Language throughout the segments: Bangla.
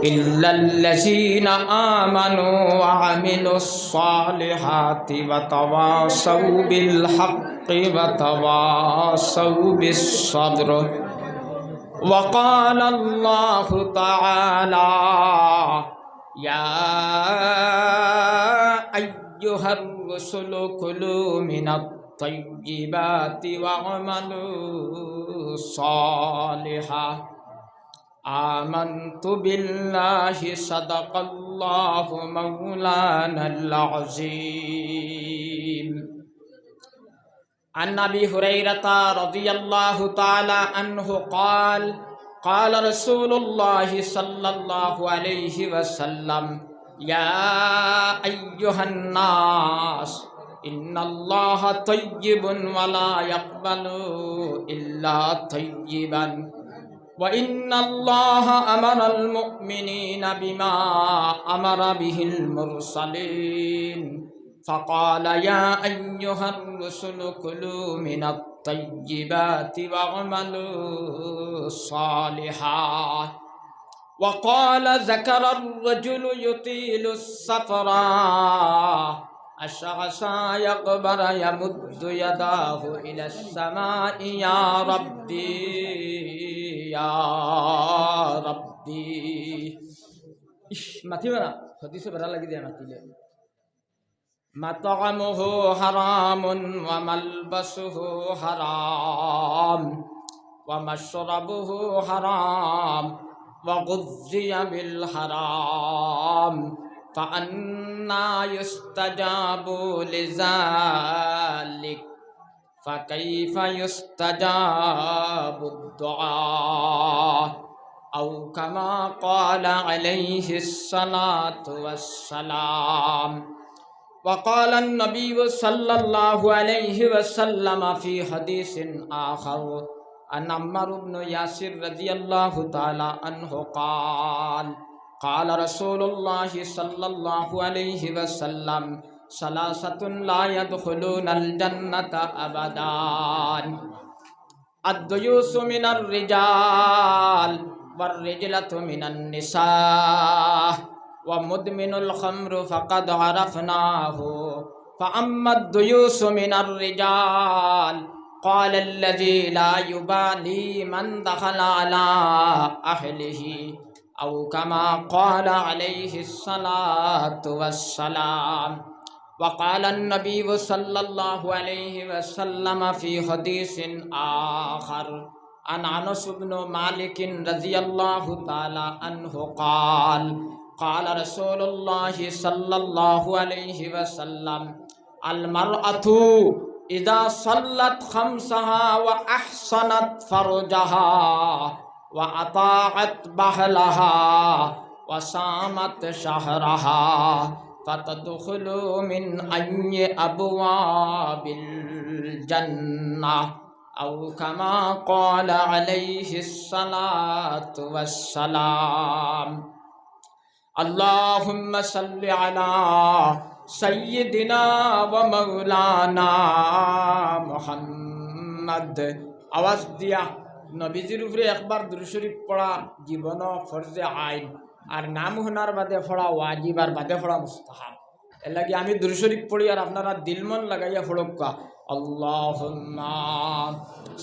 इल्लल्लज़ीना आमनू व अमिलुस्सालिहाति व तवासौ बिल हक़्क़ि व तवासौ बिस्सब्र। व क़ाल अल्लाहु तआला या अय्युहर रुसुलु कुलू मिनत तय्यिबाति व अमलू सालिहा। आमन्तु बिल्लाहि सदक़ल्लाहु मौलानल अज़ीम। अन अबी हुरैरता रज़ियल्लाहु तआला अन्हु क़ाल क़ाल रसूलुल्लाहि सल्लल्लाहु अलैहि वसल्लम या अय्युहन नास इन्नल्लाह तय्यिबुन व ला यक़बलु इल्ला तय्यिबन व इन्नल्लाह अमरल मुअ्मिनीना बिमा अमरा बिहिल मुरसलीन। फ़क़ाल या अय्युहर रुसुलु कुलू मिनत तय्यिबाति व अमलू सालिहा। व क़ाल ज़करर रजुलु युतीलु सफ़रा अशअसा यक़बर यमुद्दु यदाहु इलस समाइ या रब्बी या रब्बी। इश माथी बना हदीस बड़ा लगी दिया माथीले। मतअमुहु हरामुन व मलबसुहु हराम व मशरबुहु हराम व गुज़्ज़िया बिल हराम फ़अन्ना युस्तजाबु लिज़ालिक फ़कैफ़ युस्तजाबु दुआ औ कमा क़ाल अलैहिस्सलातु वस्सलाम। वक़ाल अन्नबिय्यु सल्लल्लाहु अलैहि वसल्लम फ़ी हदीसिन आख़र अन अम्मार इब्न यासिर रज़ियल्लाहु तआला अन्हु क़ाल क़ाल रसूलुल्लाहि सल्लल्लाहु अलैहि वसल्लम सलासतुन ला यदखुलूनल जन्नता अबदान अद्दयुसु मिनर रिजाल वर्रिजलतु मिनन निसा व मुदमिनुल खम्र फ़क़द अरफ़नाहु फ़अम्मद्दयुसु मिनर रिजाल क़ालल्लज़ी ला युबाली मन दख़ल अला अहलिही औ कमा क़ाल अलैहिस्सलातु वस्सलाम। वक़ाल अन्नबिय्यु सल्लल्लाहु अलैहि वसल्लम फ़ी हदीसिन आख़र अन अनस इब्न मालिक रज़ियल्लाहु तआला अन्हु क़ाल क़ाल रसूलुल्लाहि सल्लल्लाहु अलैहि वसल्लम अल मरअतु इज़ा सल्लत खम्सहा व अहसनत फ़रजहा व अताअत बहलहा व सामत शहरहा फ़तदख़ुलु मिन अय्यि अबवाबिल जन्नह औ कमा क़ाल अलैहिस्सलातु वस्सलाम। अल्लाहुम्मा सल्लि अला सय्यिदिना व मौलाना मुहम्मद। आवाज़ दिया नबीजिर उपरे एकबार दुरूद शरीफ पढ़ा जीवन फर्जे आइन और नाम होनार बादे पढ़ा वाजिब और बादे पढ़ा मुस्ताहाब। एर लगे आमी दुरूद शरीफ पढ़ी और आपनारा दिल मन लगाइया पढ़ोक्का अल्लाहुम्मा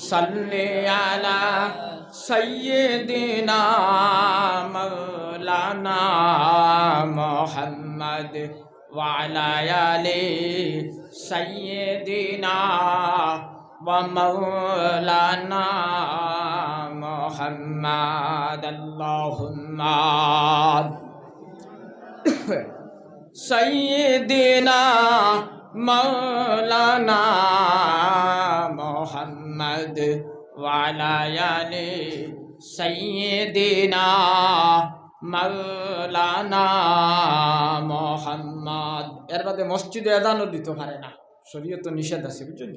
सल्लि अला सय्यिदिना मौलाना मुहम्मद व अला आलि सय्यिदिना व मौलाना मुहम्मद। अल्लाहुम्मा सय्यिदिना मौलाना मुहम्मद व अला आलि सय्यिदिना मौलाना मुहम्मद। एर बादे मस्जिदे आजानও দিতে পারে না, শরীয়ত নিষেধ আছে বুঝছেন।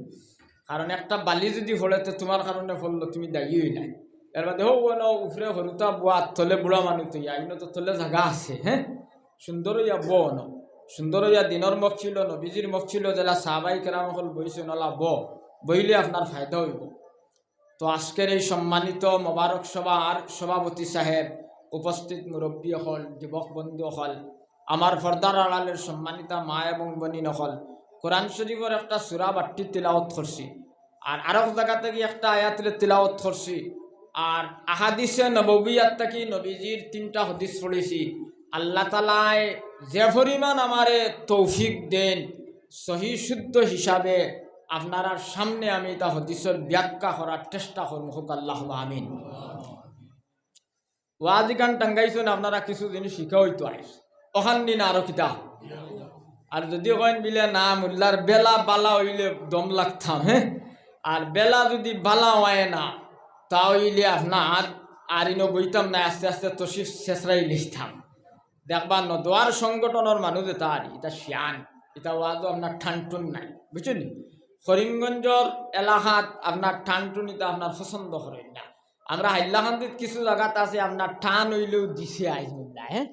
কারণ একটা বালি যদি ফলে তো তোমার কারণে ফললো তুমি দায়ীই নাই। এর বাদে হো না উপরে হরুতা বুয়া তলে বুড়া মানুষ তো আইনো তো তলে জায়গা আছে। হ্যাঁ সুন্দর ইয়া বন সুন্দর ইয়া দিনের মুখ ছিল নবীজির মুখ ছিল যারা সাহাবাই কেরাম হল বইছে নলা বইলে আপনার ফায়দা হইব। তো আজকের এই সম্মানিত মোবারক সভার সভাপতি সাহেব উপস্থিত মুরব্বী হল, যুবক বন্ধু হল, আমার পর্দার আড়ালের সম্মানিতা মা এবং বোন হল, কোরআন শরীফের একটা সূরা বাট্টি তিলাওয়াত করছি, আর আরেক জায়গা থেকে একটা আয়াতের তিলাওয়াত করছি, আর আহাদিসে নববিয়াত থেকে নবীজির 3টা হাদিস পড়েছি। আল্লাহ তাআলাই যে পরিমাণ আমারে তৌফিক দেন সহি শুদ্ধ হিসাবে আপনার সামনে আমি তা হাদিসের ব্যাখ্যা করার চেষ্টা করব। হোক আল্লাহ আমিন। ওয়াজি গান টাঙ্গাইছেন আপনারা কিছু জিনিস শিখা হইতো আইস ওখান দিন আরো কিতা, আর যদি কইন বিলে না মুল্লার বেলা বালা হইলে দম লাগতাম, হ্যাঁ, আর বেলা যদি বালা হয় না তা হইলে আপনার আর ইনো বইতাম না, আস্তে আস্তে তো শেষরাই লিখতাম। দেখবা নদোয়ার সংগঠনের মানুষ এটা আর এটা শিয়ান, এটা ওয়াজও আপনার ঠানটুন নাই, বুঝছেন। করিমগঞ্জর এলাকাত আপনার ঠানটুন এটা আপনার পছন্দ করেন না। আমরা হাইলাকান্দিত কিছু জায়গাত আছে আপনার ঠান হইলেও দিছে আইজ না, হ্যাঁ,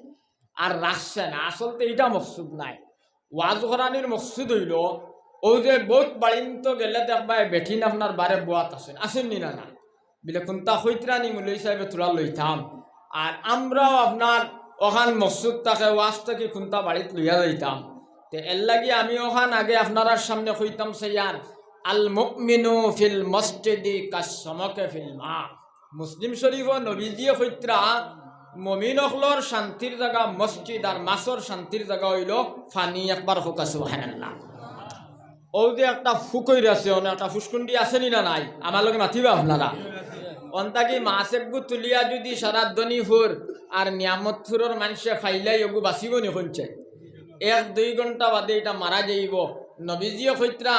আর রাখছে না। আসলতে এটা মকসুদ নাই। ওয়াজ করানির মকসুদ হইল ও যে বহুত বাড়িন্ত গেলে দেখবা বেঠিন আপনার বারে বোয়াত আসেননি না না বিলে কোনটা হইতরানি মূল্য হিসাবে তোরা লইতাম। আর আমরাও আপনার ওখান মকসুদ তাকে ওয়াজ থেকে কোনটা বাড়িত লইয়া যাইতাম। তো এর লাগি আমি ওখান আগে আপনার সামনে কইতাম সেইয়ার আল মুমিনু ফিল মসজিদি কাসমকে ফিল মা। মুসলিম শরীফ নবীজিয়ে কইতরা মুমিন হলর শান্তির জায়গা মসজিদ, আর মাছর শান্তির জায়গা হইল ফানি। একবার হোক সুবহানাল্লাহ। ও যে একটা ফুকইর আছে, অনেক একটা ফুসকুন্ডি আসেনি না নাই, আমার লগে মাতিবা আপনারা। অন্তাকি মাছ একগু তুলিয়া যদি সারা দনিফুর আর নিয়ামতপুরের মানুষে খাইলাই এগু বাঁচিব নি শুনছে, 1-2 ঘন্টা বাদে এটা মারা যাইব। নবীজিয়ে কইতরা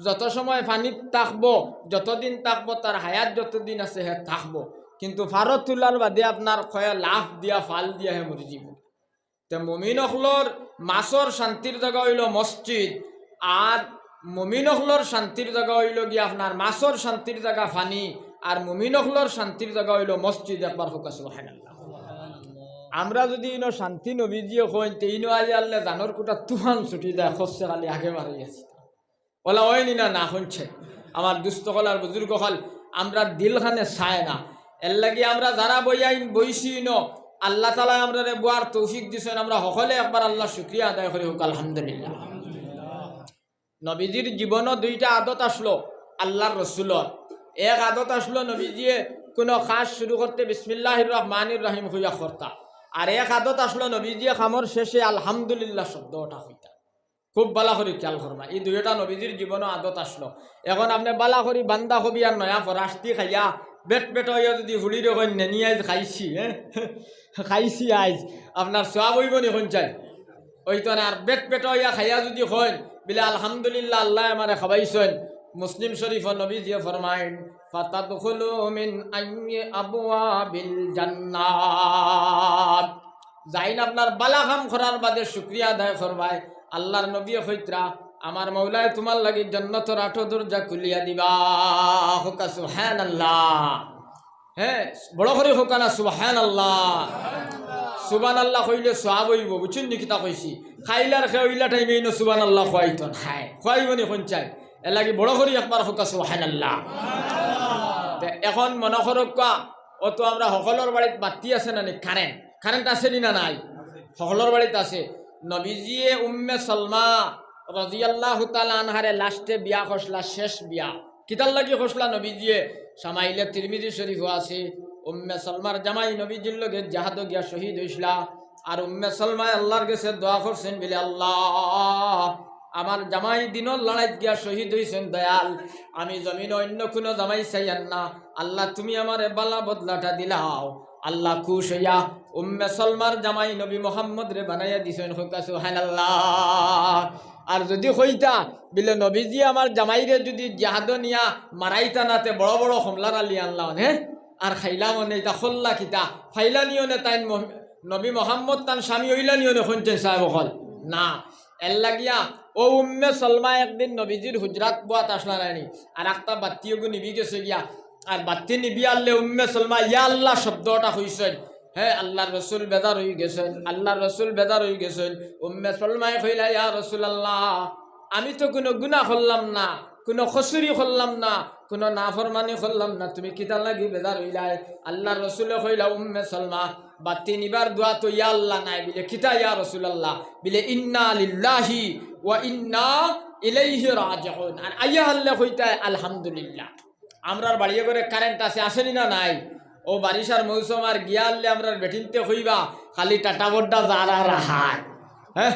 যত সময় পানিত থাকবো, যতদিন থাকবো তার হায়াত যতদিন আছে হে থাকবো, কিন্তু ফারত তোলার বাদে আপনার খয়া লাফ দিয়া ফাল দিয়া হে মরি যাব। তো মুমিন হলর মাছর শান্তির জায়গা হইল মসজিদ, আর মুমিন হলর শান্তির জায়গা হইল গিয়ে আপনার মাছর শান্তির জায়গা ফানি, আর মুমিন হলর শান্তির জায়গা হইল মসজিদ। একবার হোক সুবহানাল্লাহ। আমরা যদি ইনো শান্তি নবীজিও কইন তে ইনো আজ আল্লাহ জানোর কোটা তুফান ছুটি যায়, খসে খালি আগে মারি আছে ওলা ওইনি না না শুনছে। আমার দুস্থ হল আর বুজুর্গ হল আমরা দিলখানে চায় না, এর লাগি আমরা যারা বইছি ইনো আল্লাহ তাআলা আমরা বুয়ার তৌফিক দিছেন। আমরা সকলে একবার আল্লাহ শুকরিয়া আদায় করি হোক আলহামদুলিল্লাহ। নবীজির জীবনও 2টা আদত আসলো আল্লাহর রসুলর। এক আদত আসলো নবীজিয়ে কোনো কাজ শুরু করতে বিসমিল্লাহির রহমানির রহিম হইয়া করতা, আর এক আদত আসলো নবীজিয়ে খামর শেষে আলহামদুলিল্লাহ শব্দটা হইতা। খুব বালা করি খেয়াল করবা, এই 2টা নবীজির জীবনও আদত আসলো। এখন আপনি বালা করি বান্দা হবি আর নয়া ফরাস্তি খাইয়া বেট হইয়া যদি হুড়ির ওখান নেনি আইজ খাইছি, হ্যাঁ খাইছি আইজ আপনার সোয়াব হইব নি কোন চাই ওই তো না। আর বেট হইয়া খাইয়া যদি হয় বিলে আলহামদুলিল্লাহ আল্লাহ আমারে খাবাইছেন। মুসলিম শরীফ নবীজিয়ে ফরমাইন ফাতাদখুলু মিন আইয়ি আবওয়াবিল জান্নাত। যাইন আপনার বালা কাম করার বাদে শুকরিয়া আদায় করবাই। আল্লাহর নবী কইতরা আমার মৌলায় তোমার লাগি জান্নাতের 8 দরজা খুলিয়া দিবা। হোক সুবহানাল্লাহ। হ্যাঁ বড় করে হোক না সুবহানাল্লাহ। সুবহানাল্লাহ কইলে সওয়াব হইব, বুঝছেন নি কিতা কইছি। খাইলার খাইলা টাইমে ইনো সুবহানাল্লাহ খাইতন হায় খাইবনি কোন চাই, এর লাগি বড় করে একবার হোক সুবহানাল্লাহ। এখন মনে করকা অত আমরা সকলের বাড়িতে বাতি আছে না নি, কারেন্ট আছে নি না নাই, সকলের বাড়িতে আছে। নবীজিয়ে উম্মে সালমা রাদিয়াল্লাহু তাআলা আনহারে লাস্টে বিয়া খসলা, শেষ বিয়া কিতার লাগি খসলা নবীজিয়ে সামাইলে তিরমিজি শরীফ আছে। উম্মে সালমার জামাই নবীজির লগে জাহাদ গিয়া শহীদ হইসলা, আর উম্মে সালমা আল্লাহর কাছে দোয়া করছেন বলে আল্লাহ আমার জামাই দিনের লড়াইত গিয়া শহীদ হইছেন, দয়াল আমি জমিন অন্য কোনো জামাই চাইয়ান না, আল্লাহ তুমি আমার বালা বদলাটা দিলাও। আল্লাহ খুশ হইয়া উম্মে সালমার জামাই নবী মোহাম্মদ রে বানাইয়া দিছেন। সুবহানাল্লাহ। আর যদি হইতা বিলে নবীজি আমার জামাইরে যদি জাহাদ নিয়া মারাইতা নাতে বড় বড় হমলার আলি আনলাম, হ্যাঁ, আর খাইলা মনে এটা খোল্লা কিতা ফাইলা নিও নে তাই নবী মোহাম্মদ তান স্বামী হইলা নিও নে শুনছেন সাহেব হল না। এর লাগিয়া ও উম্মে সালমা একদিন নবীজির হুজরাত বাত আসলা নানি, আর একটা বাতিও নিবি গেছে গিয়া, আর বাতি নিবি আনলে উম্মে সালমা ইয়া আল্লাহ শব্দটা হইছেন। হ্যাঁ আল্লাহর রসুল বেদার হয়ে গেছেন, আল্লাহর রসুল বেদার হয়ে গেছেন। উম্মে সালমায় কইলা ইয়া রাসূলুল্লাহ আমি তো কোনো গুনাহ করলাম না, কোনো খসুরি করলাম না, কোনো নাফরমানি করলাম না, তুমি কিতা লাগি বেদার হইলাই? আল্লাহর রসুলে কইলা উম্মে সালমা বা তিনবার দোয়া তো ইয়া আল্লাহ নাই বিলে কিতা ইয়া রাসূলুল্লাহ বিলে ইন্না লিল্লাহি ওয়া ইন্না ইলাইহি রাজিউন আর আইয়া আল্লাহ কইতা আলহামদুলিল্লাহ। আমরার বাড়িয়ে করে কারেন্ট আছে আসেনি না নাই? ও বারিশার মৌসুম আর গিয়া আল্লে আমরার বেটিনতে হইবা খালি টাটা বড্ডা যারা রাহায় হ্যাঁ,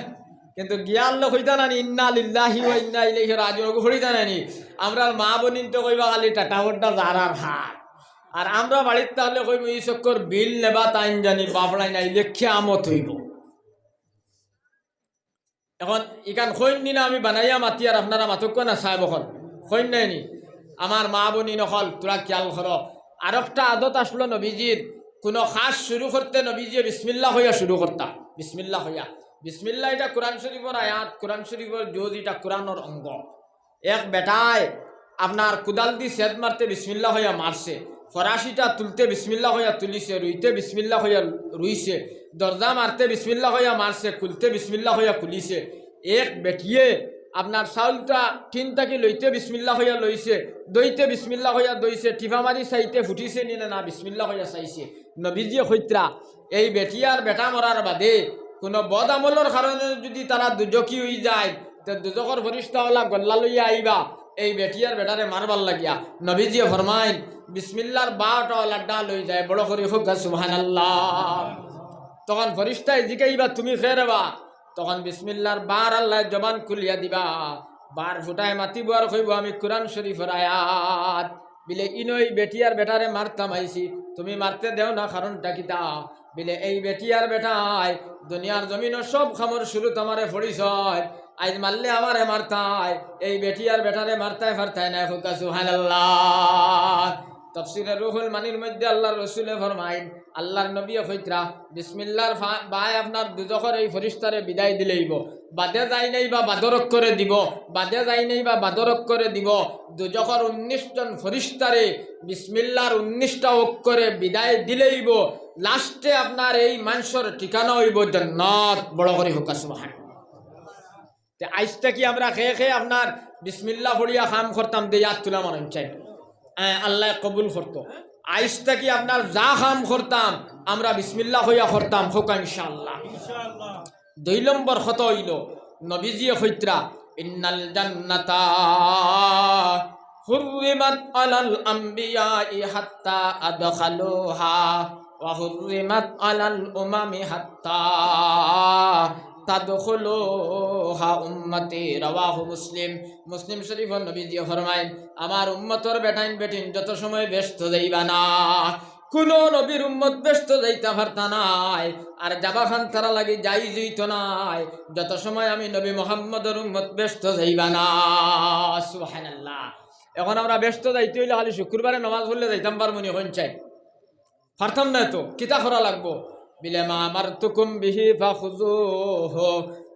কিন্তু গিয়া আল্লাহ কইতা নানি ইন্না লিল্লাহি ওয়া ইন্না ইলাইহি রাজিউন কইতা নানি? আমরার মা বোনিনতে কইবা খালি টাটা বড্ডা যারা রাহায়। আর আমরা বাড়ির তাহলে কইব এই চক্কর বিল নেবা তাইন জানি বাপড়াই নাই লেখিয়া আমত হইব। এখন ইকান খৈন নি না আমি বানাইয়া মাতি আর আপনারা মাতক না সাহেব অকল খৈন নাই নি আমার মা বনি নকল তোরা খেয়াল কর। আর একটা আদত আসলো নবীজির, কোনো খাস শুরু করতে নবীজি বিসমিল্লাহ হইয়া শুরু করতাম। বিসমিল্লাহ হইয়া, বিসমিল্লাহ এটা কোরআন শরীফের আয়াত, কোরআন শরীফের জোজ, এটা কোরআনের অঙ্গ। এক বেটায় আপনার কুদাল দি সেদ মারতে বিসমিল্লাহ হইয়া মারছে, ফরাসিটা তুলতে বিসমিল্লাহ হইয়া তুলিছে, রুইতে বিসমিল্লাহ হইয়া রুইছে, দরজা মারতে বিসমিল্লাহ হইয়া মারছে, খুলতে বিসমিল্লাহ হইয়া খুলিছে। এক বেটিয়ে আপনার চাউলটা টিন থাকি লইতে বিসমিল্লাহ হইয়া লইছে, দইতে বিসমিল্লাহ হইয়া দইছে, টিফা মারি চাইতে ফুটিছে নি না বিসমিল্লাহ হইয়া চাইছে। নবীজিয়ে কইত্রা এই বেটিয়ার বেটা মরার বাদে কোনো বদ আমলের কারণে যদি তারা দুজকি হয়ে যায় তো দুজকর ফরিস্তাওয়ালা গল্লা লইয়া আইবা এই বেটিয়ার বেটারে মারবার লাগিয়া। নবীজিয়ে ফরমাইন বিসমিল্লার 12টা লাড্ডা লই যায়, বড় করে হোক সুবহানাল্লাহ। তখন ফরিস্তায় জিগাইবা তুমি খেরবা, তখন বিসমিল্লার 12 আল্লাহ জবান খুলিয়া দিবা, 12 ফুটায় মাতিব আর কইব আমি কোরআন শরীফের আয়াত বিলে ইনই বেটিয়ার বেটারে মারতাম আইছি, তুমি মারতে দেও না কারণটা কিতা বিলে এই বেটিয়ার বেটায় দুনিয়ার জমিনের সব খামর শুরু তোমারে ফড়িস, আজ মারলে আমারে মারতায়, এই বেটিয়ার বেটারে মারতায় ফারতায় না হোক সুবহানাল্লাহ। তাফসীরে রুহুল মানির মধ্যে আল্লাহর রাসূলে ফরমাইন আল্লাহর নবী কইত্রা বিসমিল্লাহর বাই আপনার দুজখর এই ফরিস্তারে বিদায় দিলেইব, বাদে যাই নাই বা বাদরক করে দিব, বাদে যাই নাই বা বাদরক করে দিব। দুজখর 19 জন ফরিস্তারে বিসমিল্লাহর 19টা অক্ষরে বিদায় দিলেইব, লাস্টে আপনার এই মানুষের ঠিকানা হইব জান্নাত। বড় করে হোক সুবহানাল্লাহ। আইসটা কি আমরা খেয়ে খেয়ে আপনার বিসমিল্লাহ পড়িয়া কাম করতাম দে ইয়াদ তুলা মনে চাই আল্লাহ কবুল করতো। আইসটা কি আপনার যা কাম করতাম আমরা বিসমিল্লাহ হইয়া করতাম হোক ইনশাআল্লাহ। 2 নম্বর কত হইল নবীজিয়ে কইত্রা ইন্নাল জান্নাতা হুররিমাত আলাল আমবিয়াই হাত্তা আদখালুহা ওয়া হুররিমাত আলাল উমামি হাত্তা তাদখুলুহা উম্মতি। রাওয়াহু মুসলিম। মুসলিম শরীফের নবীজি ফরমায়েন আমার উম্মতর বেটাইন বেটিন যত সময় ব্যস্ত যাইবা না, কোন নবীর উম্মত ব্যস্ত যাইতে পারতা নাই আর যাবাখান তারা লাগি যাই যাইতো নাই যত সময় আমি নবী মুহাম্মদের উম্মত ব্যস্ত যাইবা না। সুবহানাল্লাহ। এখন আমরা ব্যস্ত যাইতে হইলে খালি শুক্রবারে নামাজ পড়লে যাইতাম পারমনি হন চাই পারতাম না, তো কিতা করা লাগবো বিলে মা আমারতুকুম বিহি ফাখুযুহু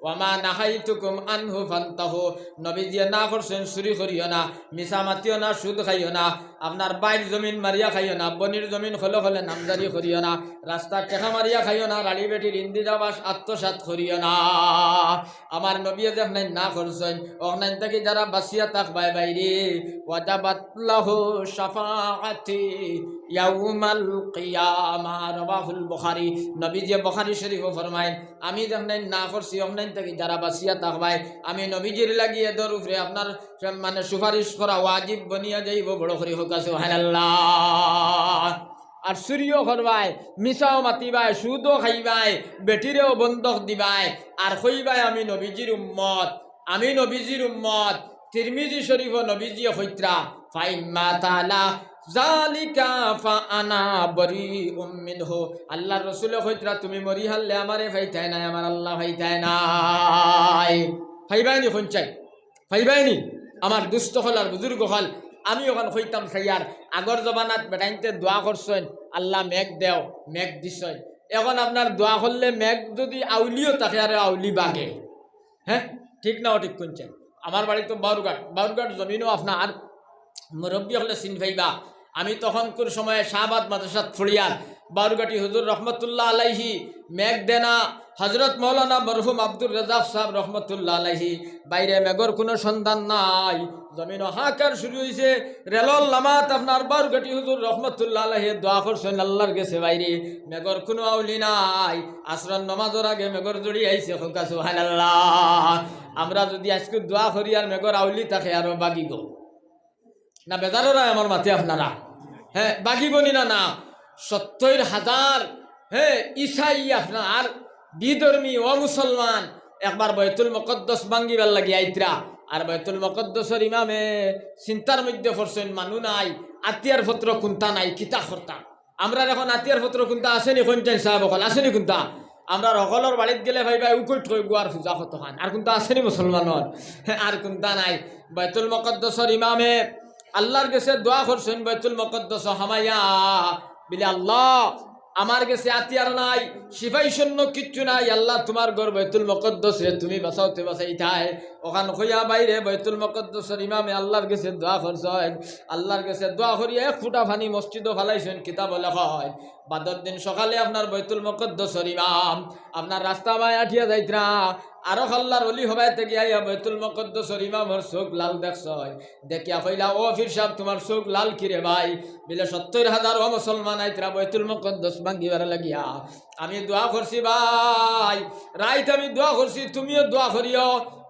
ওয়া মা নাহাইতুকুম আনহু ফান্তাহু। নবীজি না করছেন চুরি করিও না, মিছা মাতিও না, সুদ খাইও না, আপনার বাইর জমিন মারিয়া খাইও না, বনির জমিন খলে খলে নামজারি করিও না, রাস্তা টেকা মারিয়া খাইও না, রাড়ি বেটির ইন্দিরাবাস আত্মসাৎ করিও না। আমার নবী যে আপনার না করছেন ওখান থেকে যারা বাসিয়া থাকবাই বাইরে ওয়াজাবাত লাহু শাফাআতি ইয়াউমাল কিয়ামা। রাওয়াহুল বুখারী। নবীজি বুখারী শরীফ ফরমায় আমি যখন না করছি ওখান থেকে যারা বাসিয়া থাকবাই আমি নবীজির লাগিয়ে দর উপরে আপনার মানে সুপারিশ করা ওয়াজিব বনিয়া যাইব। বড় করে হোক সুবহানাল্লাহ। আর চুরিও করবাই, মিছাও মাতিবাই, সুদও খাইবাই, বেটিরেও বন্ধক দিবাই আর কইবাই আমি নবীজির উম্মত, আমি নবীজির উম্মত। তিরমিজি শরীফ নবীজি কইত্রা ফাইম্মা তাআলা জালিকা ফাআনা বরিউম মিনহু। আল্লাহর রাসূল কইত্রা তুমি মরি হাললে আমারে ফাইতাই নাই, আমার আল্লাহ ফাইতাই নাই। ফাইবাইনি কোন চাই ফাইবাইনি আমার দুস্থ হল আর বুজুর্গ হল। আমি ওখান হইতাম সাইয়ার আগর জবানাত বেটাইনতে দোয়া করছেন আল্লাহ মেঘ দেও, মেঘ দিছেন। এখন আপনার দোয়া করলে মেঘ যদি আউলিও থাকে আর আউলি বাগে, হ্যাঁ ঠিক না ঠিক কোনছেন। আমার বাড়ি তো বাউরঘাট জমিনও আপনার মুরব্বী হলে চিন ভাইবা। আমি তখনকার সময়ে শাহবাদ মাদ্রাসাত ফুড়িয়ার বারুগাটি হুজুর রহমতুল্লাহ আলাইহি, মেঘদেনা হজরত মৌলানা মরহুম আব্দুর রাজাক সাহেব রহমতুল্লাহ আলাইহি, বাইরে মেঘর কোনো সন্ধান নাই। জমিন হাহাকার শুরু হয়েছে। রেলর লামাত আপনার বারুগাটি হুজুর রহমতুল্লাহ আলাইহি দোয়া করছেন আল্লাহর গেছে বাইরে মেঘর কোনো আউলি নাই। আসরান নমাজের আগে মেঘর জড়ি আইছে, হোকা সুবহানাল্লাহ। আমরা যদি আজকে দোয়া করি আর মেঘর আউলি থাকে আরো বাগিব না? বেজাররা আমার মাথে আপনারা, হ্যাঁ বাগিব নি না? না 70,000 হ্যাঁ ইসাই আপনার বিধর্মী ও মুসলমান একবার বাইতুল মুকদ্দাস ভাঙ্গিবার লাগি আইত্রা। আর বাইতুল মুকদ্দাসের ইমামে চিন্তার মধ্যে পড়ছেন, মানু নাই, আতিয়ার পত্র কোনটা নাই, কিতা করতাম আমরা? এখন আতিয়ার পত্র কোনটা আসেনি? কোনটাই সাহেব অকল আসেনি কোনটা? আমরা সকলের বাড়িত গেলে ভাই ভাই উকই ঠই গুয়ার পূজা কত খান, আর কোনটা আসেনি মুসলমানের? আর কোনটা নাই? বাইতুল মুকদ্দাসের ইমামে আল্লাহর কাছে দোয়া করছেন বাইতুল মুকদ্দাস হামাইয়া বিলে, আল্লাহ আমার কাছে আতিয়ার নাই, সিপাই সৈন্য কিচ্ছু নাই, আল্লাহ তোমার ঘর বাইতুল মুকদ্দাসে তুমি বাঁচাওতে বাঁচাইতাই। ওখান হইয়া বাইরে বাইতুল মুকদ্দাসের ইমামে আল্লাহর কাছে দোয়া করছেন। আল্লাহর কাছে দোয়া করিয়া 1 ফুটা পানি মসজিদও ফেলাইছেন। কিতাব লেখা হয় বাদর দিন সকালে আপনার বাইতুল মুকদ্দাসের ইমাম আপনার রাস্তা মায় আঠিয়া যাইতরা, আরো আল্লাহর ওলি হবাইতে গিয়া বাইতুল মুকদ্দাসের ইমামের চোখ লাল দেখছয়। দেখিয়া কইলা, ও ফির সাহেব তোমার চোখ লাল কিরে ভাই? বিলে 70,000 ও মুসলমান আইতরা বাইতুল মুকদ্দাস ভাঙ্গিবার লাগিয়া। আমি দোয়া করছি ভাই, রাইত আমি দোয়া করছি, তুমিও দোয়া করিও।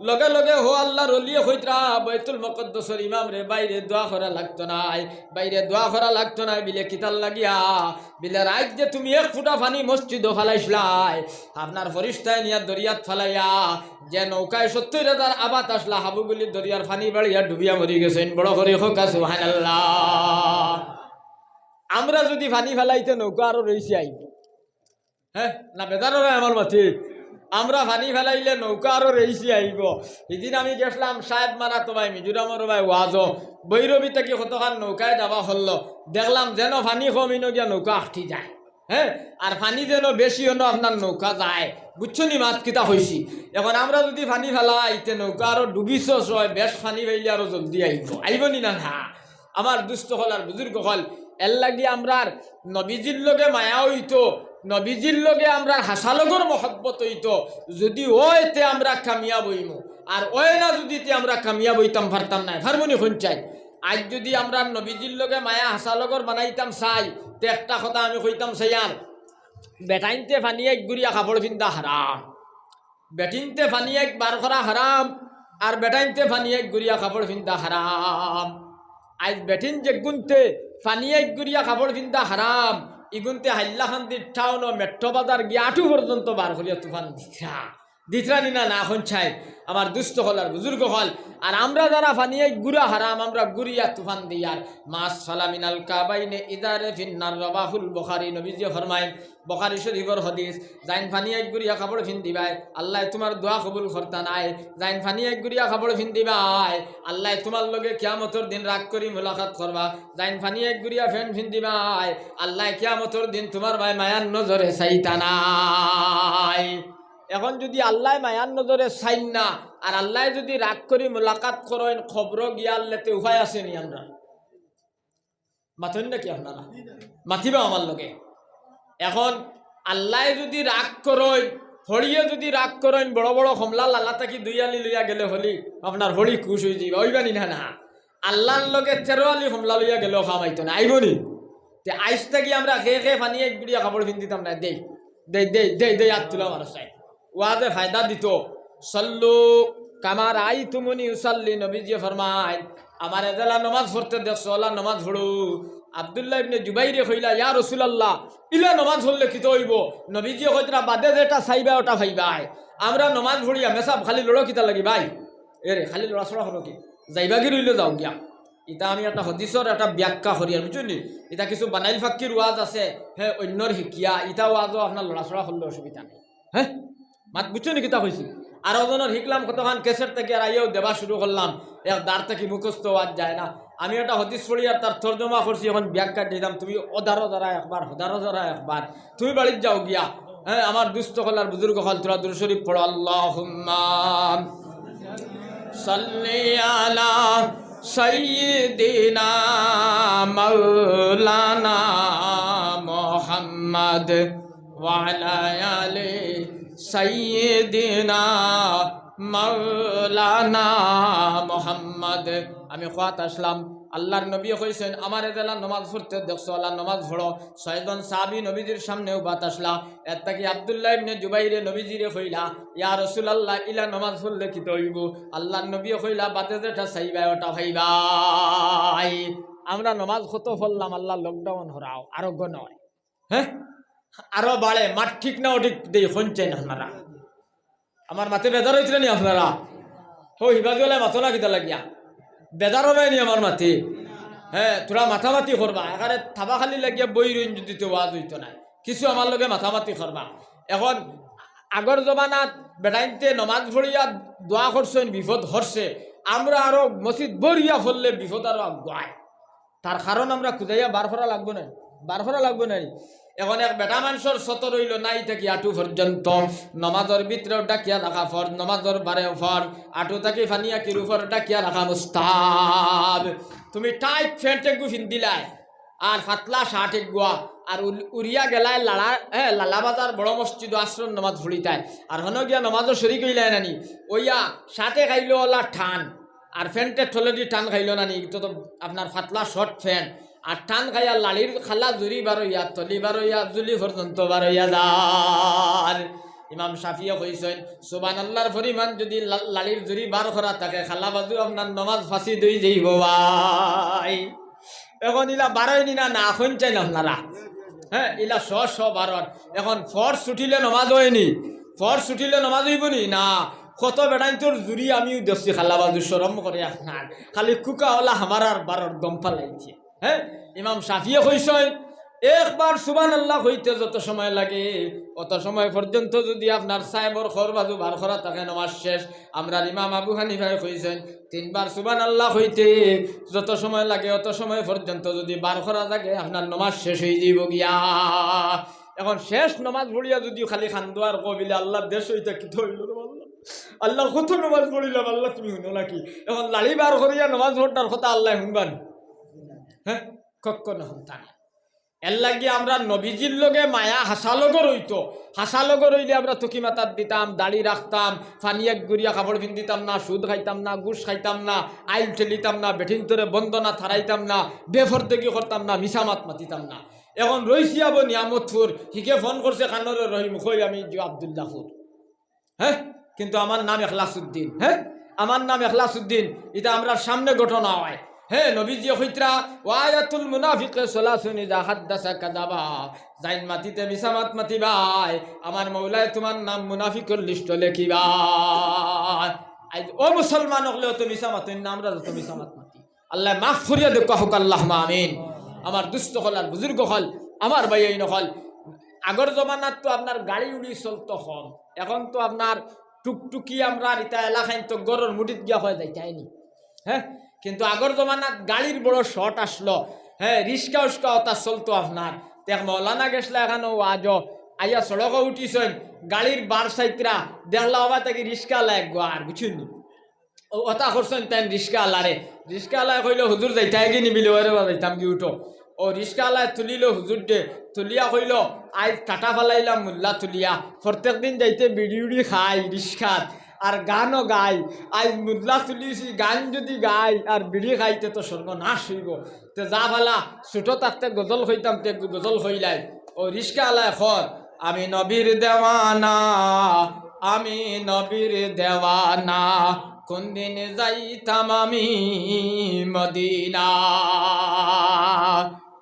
লগে লগে হো আল্লাহর ওলি হইতরা বাইতুল মুকদ্দাসের ইমাম রে বাইরে দোয়া করা লাগতো নাই, বাইরে দোয়া করা লাগতো না। বিলে কিতাল লাগিয়া বিলে রাইত যে তুমি 1 ফুটা পানি মসজিদও ফালাইছলাই, আপনার ফরিস্তায় নিয়া দরিয়াত ফালাইয়া যে নৌকায় 70,000 আবাদ আসলা, হাবুগুলি দরিয়ার পানি বাড়িয়া ডুবিয়া মরি গেছেন। বড় করে হোকা সুবহানাল্লাহ। আমরা যদি পানি ফেলাইতে নৌকা আরো রয়েছে আইব, হ্যাঁ না? বেজার আমার মাথে আমরা পানি ফেলাইলে নৌকা আরো রয়েছে আইব। সেদিন আমি গেছিলাম সাহেব মারা তো ভাই মিজোরামের ভাই ওয়াজ বৈরবী থেকে কতখান নৌকায় যাওয়া হলো, দেখলাম যেন পানি কমিনো গিয়া নৌকা আটটি যায়, হ্যাঁ আর পানি যেন বেশি হলো আপনার নৌকা যায়। বুঝছো নি মাত কিতা হয়েছি? এখন আমরা যদি পানি ফেলাইতে নৌকা আরো ডুবিছ হয়, বেশ পানি ফেললে আরো জলদি আইব নি না? না আমার দুস্থ হল আর বুজুর্গ হল এর লাগি আমরার নবীজির লগে মায়া হইতো, নবীজির লগে আমরা হাসালগর মহব্বত হইতো। যদি ওইতে আমরা কামিয়াব হইমু, আর ওই না যদি আমরা কামিয়াব হইতাম পারতাম না, হারমোনি পঞ্চায়েত। আজ যদি আমরা নবীজির লগে মায়া হাসালগর বানাইতাম চাই, তো একটা কথা আমি কইতাম চাইয়ার, বেটাইনতে ফানি এক গুড়িয়া কাপড় পিন্ধা হারাম, বেটিনতে ফানি এক বার করা হারাম, আর বেটাইনতে ফানি এক গুড়িয়া কাপড় পিন্ধা হারাম। আজ বেটিন যে গুনতে ফানি এক গুড়িয়া কাপড় পিন্ধা হারাম, ইগুনতে হাইল্লাখান্দির টাউন ও মেট্রো বাজার গিয়ে 8 পর্যন্ত বার করিয়া তুফান দিতরা নিনা না এখন চাই আমার দুস্থ হল আর বুজুর্গ হল। আর আমরা যারা ফানিয়ে গুড়া হারাম, আমরা গুড়িয়া তুফান দিয়ার মাস সালামিনাল কাবাইনে ইদারে ফিন্নার রবাহুল বুখারী। নবীজি ফরমায় বুখারী শরীফের হাদিস, জাইন ফানিয়ে গুড়িয়া কাপড় ফিন দিবাই, আল্লাহ তোমার দোয়া কবুল করতা নাই। জাইন ফানিয়ে গুড়িয়া কাপড় ফিন দিবাই, আল্লাহ তোমার লগে কিয়ামতের দিন রাগ করি মুলাকাত করবা। জাইন ফানিয়ে গুড়িয়া ফ্যান ফিন দিবাই, আল্লাহ কিয়ামতের দিন তোমার ভাই মায়ার নজরে চাইতা নাই। এখন যদি আল্লাহ মায়ার নজরে চাইন না, আর আল্লাহ যদি রাগ করি মোলাকাত করেন, খবর গিয়া আল্লাহতে উপায় আসেনি? আমরা মাথেন নাকি আপনারা? মাথিবা আমার লগে। এখন আল্লাহ যদি রাগ করেন, হড়িয়ে যদি রাগ করেন, বড় বড় কমলা লালা থাকি 2 আলি লইয়া গেলে হলি আপনার হড়ি খুশ হয়ে যাবে, ওইবানি না? না আল্লাহর লগে 13 আলি কমলা লইয়া গেলেও খামাইতো না, আইবনি? তে আইস থাকি আমরা খেয়ে ফানিয়ে গুড়িয়া কাপড় পিন্দিতাম না? দেই দেই দেই দেই দেই হাত তুলা মানুষ চাই ওয়াজে ফায়দা দিত। সল্লু কামার আই তুমনি উসাল্লি, নবীজি ফরমায় আমার এজলা নমাজ পড়তে দেখছো, ওলা নমাজ পড়ু। আব্দুল্লাহ ইবনে জুবাইরে কইলা, ইয়া রাসূলুল্লাহ ইলা নমাজ পড়লে কি হইব? নবীজি কইতরা বাদে যেটা চাইবা ওটা ভাইবাই। আমরা নমাজ পড়ি হামেশা খালি লড়ো কিতা লাগি ভাই? এরে খালি লড়াচড়া করো কি? যাইবা কি রইলে যাও গিয়া। ইটা আমি একটা হদিসর একটা ব্যাখ্যা করি আর বুঝলি, এটা কিছু বানাইল ফাক্কির ওয়াজ আছে, হ্যাঁ অন্যর শিকিয়া ইটা ওয়াজও আপনার লড়াচড়া করলে অসুবিধা নেই। হ্যাঁ মাত বুঝছো নি কিতা হয়েছি? আর ওজনের শিখলাম কতক্ষণ কেসের থেকে আর আইয়াও দেবা শুরু করলাম, এক দাঁড় থেকে মুখস্থ ওয়াজ যায় না। আমি একটা হদিস পড়ি আর তার তর্জমা করছি, এখন ব্যাখ্যা দিলাম। তুমি ওদারো যারা একবার, হদারো যারা একবার, তুমি বাড়ির যাও গিয়া। হ্যাঁ আমার দুস্থ হল আর বুজুর্গ হল, তোরা দুরূদ শরীফ পড়ো। আল্লাহুম্মা সাল্লি আলা সাইয়্যিদিনা মাওলানা মুহাম্মদ মুহাম্মদ ওয়া আলা আলি সাইয়্যিদিনা মাওলানা মুহাম্মদ। আমি খোয়াত আসলাম, আল্লাহর নবী কইছেন আমার এদেলা নমাজ পড়তে দেখছো, আল্লাহ নমাজ পড়ো। 6 জন সাহাবী নবীজির সামনেও বাত আসলা। এর কি আব্দুল্লাহ ইবনে জুবাইরে নবীজিরে কইলা, ইয়া রাসূলুল্লাহ ইলা নমাজ পড়লে কি হইব? আল্লাহর নবী কইলা, বাতে যেটা চাইবা ওটা ভাইবাই। আমরা নমাজ কত পড়লাম, আল্লাহ লকডাউন হরাও আরো নয়, হ্যাঁ আরো বাড়ে। মাঠ ঠিক না ওঠিক দেই শুনছেন আপনারা? আমার মাথে বেজার হয়েছিল নি আপনারা? হো হিবাজুল্লাহ মাথো না কিতা লাগিয়া বেজার হয়নি আমার মাথে? হ্যাঁ, তোরা মাথামাতি করবা, এখানে থাবা খালি লাগিয়া বই রইন যদি তো ওয়াজ হইতো না, কিছু আমার লগে মাথামাতি করবা। এখন আগর জমানাত বেটাইনতে নমাজ পড়িয়া দোয়া করছেন, বিপদ হরছে। আমরা আরো মসজিদ বরিয়া ফললে বিপদ আরো আগুয়ায়। তার কারণ আমরা খুঁজাইয়া বার করা লাগবো না, বার করা লাগবো না। এখন এক বেটা মানুষের সত রইল নাই থাকি আঁটু পর্যন্ত, নমাজের ভিতরেও ডাকিয়া রাখা ফর, নমাজের বারেও ফর, আঁটু থাকি ফানিয়া কিরুফর ডাকিয়া রাখা মুস্তাহাব। তুমি টাইট প্যান্ট একগু দিলাই আর ফাতলা শার্ট একগুয়া আর উড়িয়া গেলায় লালা বাজার বড় মসজিদ আশ্রম নমাজ ভুলিতায় আর হন গিয়া নমাজও শরিক হইলাই নানি, ওইয়া শার্টে খাইল ওলা ঠান আর ফ্যানটে থলে দি টান খাইল নানি, তো আপনার ফাতলা শর্ট ফ্যান আর টান খাইয়া লালির খালা জুরি বারইয়া তলি বারইয়া জুলি পর্যন্ত বারইয়া যার। ইমাম শাফিয়া কইছেন সুবহানাল্লাহর পরিমাণ যদি লালির জুরি বার করা থাকে, খালা বাজু আপনার নমাজ ফাঁসি দই যাইব ভাই। এখন ইলা বারোই নি না এখন চাই না আপনারা, হ্যাঁ ইলা শ বারোর। এখন ফর ছুটিলে নমাজ হয়নি, ফর ছুটিলে নমাজ হইব নি না। কত বেড়াই তোর জুরি আমিও দেখছি খালা বাজু সরম করে আপনার, খালি কুকা হলা আমার আর বারোর দম ফালাইছে। হ্যাঁ, ইমাম শাফিয়ে কইছেন একবার সুবহানাল্লাহ হইতে যত সময় লাগে অত সময় পর্যন্ত যদি আপনার সাহেবর খর বাজু বার করা থাকে নমাজ শেষ। আমরা ইমাম আবু হানিফায় কইছেন 3 বার সুবহানাল্লাহ হইতে যত সময় লাগে অত সময় পর্যন্ত যদি বার করা থাকে আপনার নমাজ শেষ হয়ে যাইব গিয়া। এখন শেষ নমাজ পড়িয়া যদি খালি খান্দোয়ার কবিলে আল্লাহ দেশ হইতে কি হইল আল্লাহ কত নমাজ পড়িলাম আল্লাহ তুমি শুনো নাকি? এখন লাড়ি বার করিয়া নমাজ পড়ার কথা আল্লাহ শুনবান? হ্যাঁ, কখনো শুনতাম। এর লাগি আমরা নবীজির লগে মায়া হাসালগর হইতো, হাসালগর হইলে আমরা তুকি মাতার দিতাম, দাড়ি রাখতাম, ফানিয়া গুড়িয়া কাপড় পিন্দিতাম না, সুদ খাইতাম না, গুস খাইতাম না, আইল ঠেলিতাম না, বেঠিন তোরে বন্দনা থারাইতাম না, বেফরদেগি করতাম না, মিশামাত মাতিতাম না। এখন রইছি আবো নিয়ামতপুর, হিকে ফোন করছে কানরে রহিম, কই আমি আব্দুল্লাহপুর। হ্যাঁ, কিন্তু আমার নাম এখলাসউদ্দিন। হ্যাঁ, আমার নাম এখলাসউদ্দিন। এটা আমরা সামনে ঘটনা হয়। হ্যাঁ, নবীজি কইত্রা ওয়ায়াতুল মুনাফিকে সালাসুন ইযা হাদাসা কাযাবা, জাইন মাতিতে মিসামাত মাতিবাই, আমার মওলায় তোমার নাম মুনাফিকের লিস্টে লিখিবা। আই ও মুসলমান হলে তো মিসামাতের নাম আমরা তো মিসামাত মাতি। আল্লাহ মাফ করিয়া দেখ হোক, আল্লাহুম্মা আমিন। আমার দুস্থ হল আর বুজুর্গ হল, আমার ভাই এই নহল। আগর জমানাত তো আপনার গাড়ি উড়ি চলতো কম, এখন তো আপনার টুকটুকি আমরা ইতা এলাকায় তো গরুর মুঠিত গিয়া হয়ে যায় যায়নি। হ্যাঁ, কিন্তু আগর জমানাত গাড়ির বড় শর্ট আসলো। হ্যাঁ, রিস্কা উস্কা ওটা চলতো আপনার। দেখ মৌলানা গেছলা এখানে আজ আইয়া সড়ক উঠিছেন, গাড়ির বার সাইতরা দেখলা হবা তাকে রিস্কা লাগবো আর বুঝুন ওটা করছেন তাই রিস্কা আলারে। রিস্কা আলায় কইল হুজুর যাইতাই কি নিবিল ওরে বা যাইতাম কি উঠো। ও রিস্কা আলায় তুলিল হুজুর দে, তুলিয়া কইল আজ টাটা ফালাইলাম মুল্লা তুলিয়া, প্রত্যেক দিন যাইতে বিড়ি উড়ি খাই রিস্কাত আর গানও গাই। আজ মুদ্রা তুলিছি, গান যদি গাই আর বিড়ি খাইতে তো সর্বনাশ হইব। তো যা ভালা ছোটো থাকতে গজল হইতাম তে গজল হইলাই। ও রিস্কা আলায় খর আমি নবীর দেওয়ানা, আমি নবীর দেওয়ানা, কোন দিন যাইতাম আমি মদিনা।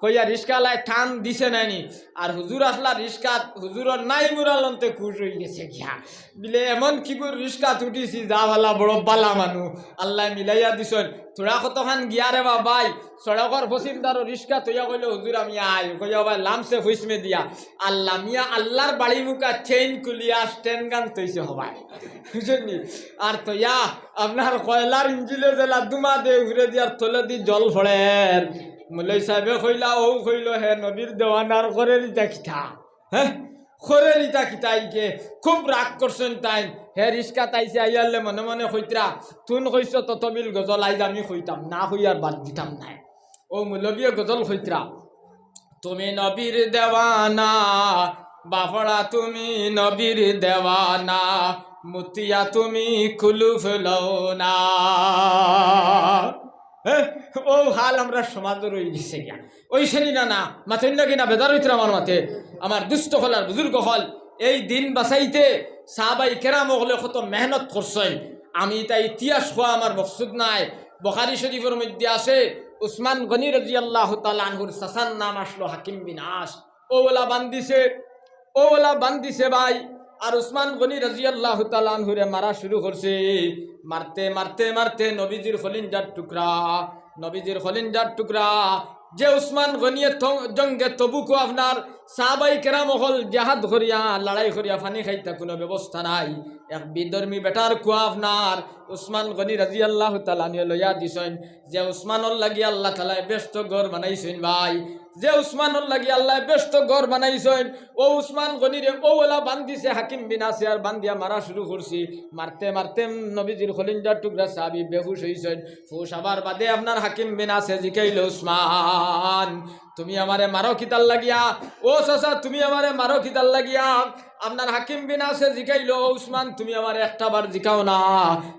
কইয়া রিস্কালায় টান দিছে নাইনি আর হুজুর আসলা রিস্কাত, হুজুরের নাই মুরালন্তে খুশ হয়ে গেছে গিয়া বিলে এমন কি করে রিস্কাত উঠিছি যা বালা বড় বালা মানু আল্লাহ মিলাইয়া দিছেন। তোরা কতখান গিয়া রে বাবাই সড়কর ফসিলদারও রিস্কা তৈয়া কইলে হুজুর আমি আই কইয়া ভাই লামসে ফুসমে দিয়া আল্লাহ মিয়া আল্লাহর বাড়ি মুখা চেইন কুলিয়া স্ট্যান্ড গান তৈছে হবাই বুঝলি। আর তৈয়া আপনার কয়লার ইঞ্জিলে জেলা দুমা দে ঘুরে দিয়ার তলে দি জল ফড়ের মুলাই সাহেবে কইলা ও কইল হে নবীর দেওয়ানার করে দিতা খিতা। হ্যাঁ, করে দিতা খিতাইকে খুব রাগ করছেন তাই। হে রিস্কা তাইছে আইয়ালে মনে মনে কইতরা তুন কইছ ততবিল গজল আইজ আমি কইতাম না কইয়ার বাদ দিতাম নাই। ও মুলবিয়ে গজল কইতরা তুমি নবীর দেওয়ানা, বাফড়া তুমি নবীর দেওয়ানা, মুতিয়া তুমি কুলুফ লওনা। ও হাল আমরা সমাজ রয়ে গেছে গিয়া ওই শ্রেণী না মাথেন নাকি না বেদার হইতে আমার মাথে আমার দুষ্ট হল আর বুজুর্গ হল এই দিন বাঁচাইতে সাহাবাই কেরাম হলে কত মেহনত করছেন। আমি তাই ইতিহাস হওয়া আমার মকসুদ নাই। বুখারী শরীফের মধ্যে আছে উসমান গনি রাদিয়াল্লাহু তাআলা আনহুর সাসার নাম আসলো হাকিম বিন আস। ওলা বান্দিছে ভাই। আর উসমান গনি রাদিয়াল্লাহু তাআলা আনহুরে মারা শুরু করছে। মারতে মারতে মারতে নবীজির খলিঞ্জার টুকরা যে উসমান গনিয়ে জঙ্গে তবুকও আপনার সাহাবাই কেরাম হল জাহাদ করিয়া লড়াই করিয়া ফানি খাইতা কোনো ব্যবস্থা নাই। এক বিধর্মী বেটার কুয়া আপনার উসমান গনি রাদিয়াল্লাহু তাআলা নিয়ে লইয়া দিছেন। যে উসমানর লাগি আল্লাহ তাআলা ব্যস্ত ঘর বানাইছেন ভাই, যে উসমানর লাগি আল্লাহ ব্যস্ত ঘর বানাইছেন। ও উসমান গনিরে ওলা বান্দিছে হাকিম বিন আসে আর বান্দিয়া মারা শুরু করছি। মারতে মারতে নবীজির খলিঞ্জার টুকরা সাহাবী বেহুশ হইছেন। ফুস আবার বাদে আপনার হাকিম বিন আসে জিকাইল উসমান তুমি আমারে মারো কিতাল লাগিয়া, ও চাচা তুমি আমারে মারো কিতাল লাগিয়া। আপনার হাকিম বিন আসে জিকাইল উসমান তুমি আমারে একটা বার জিকাও না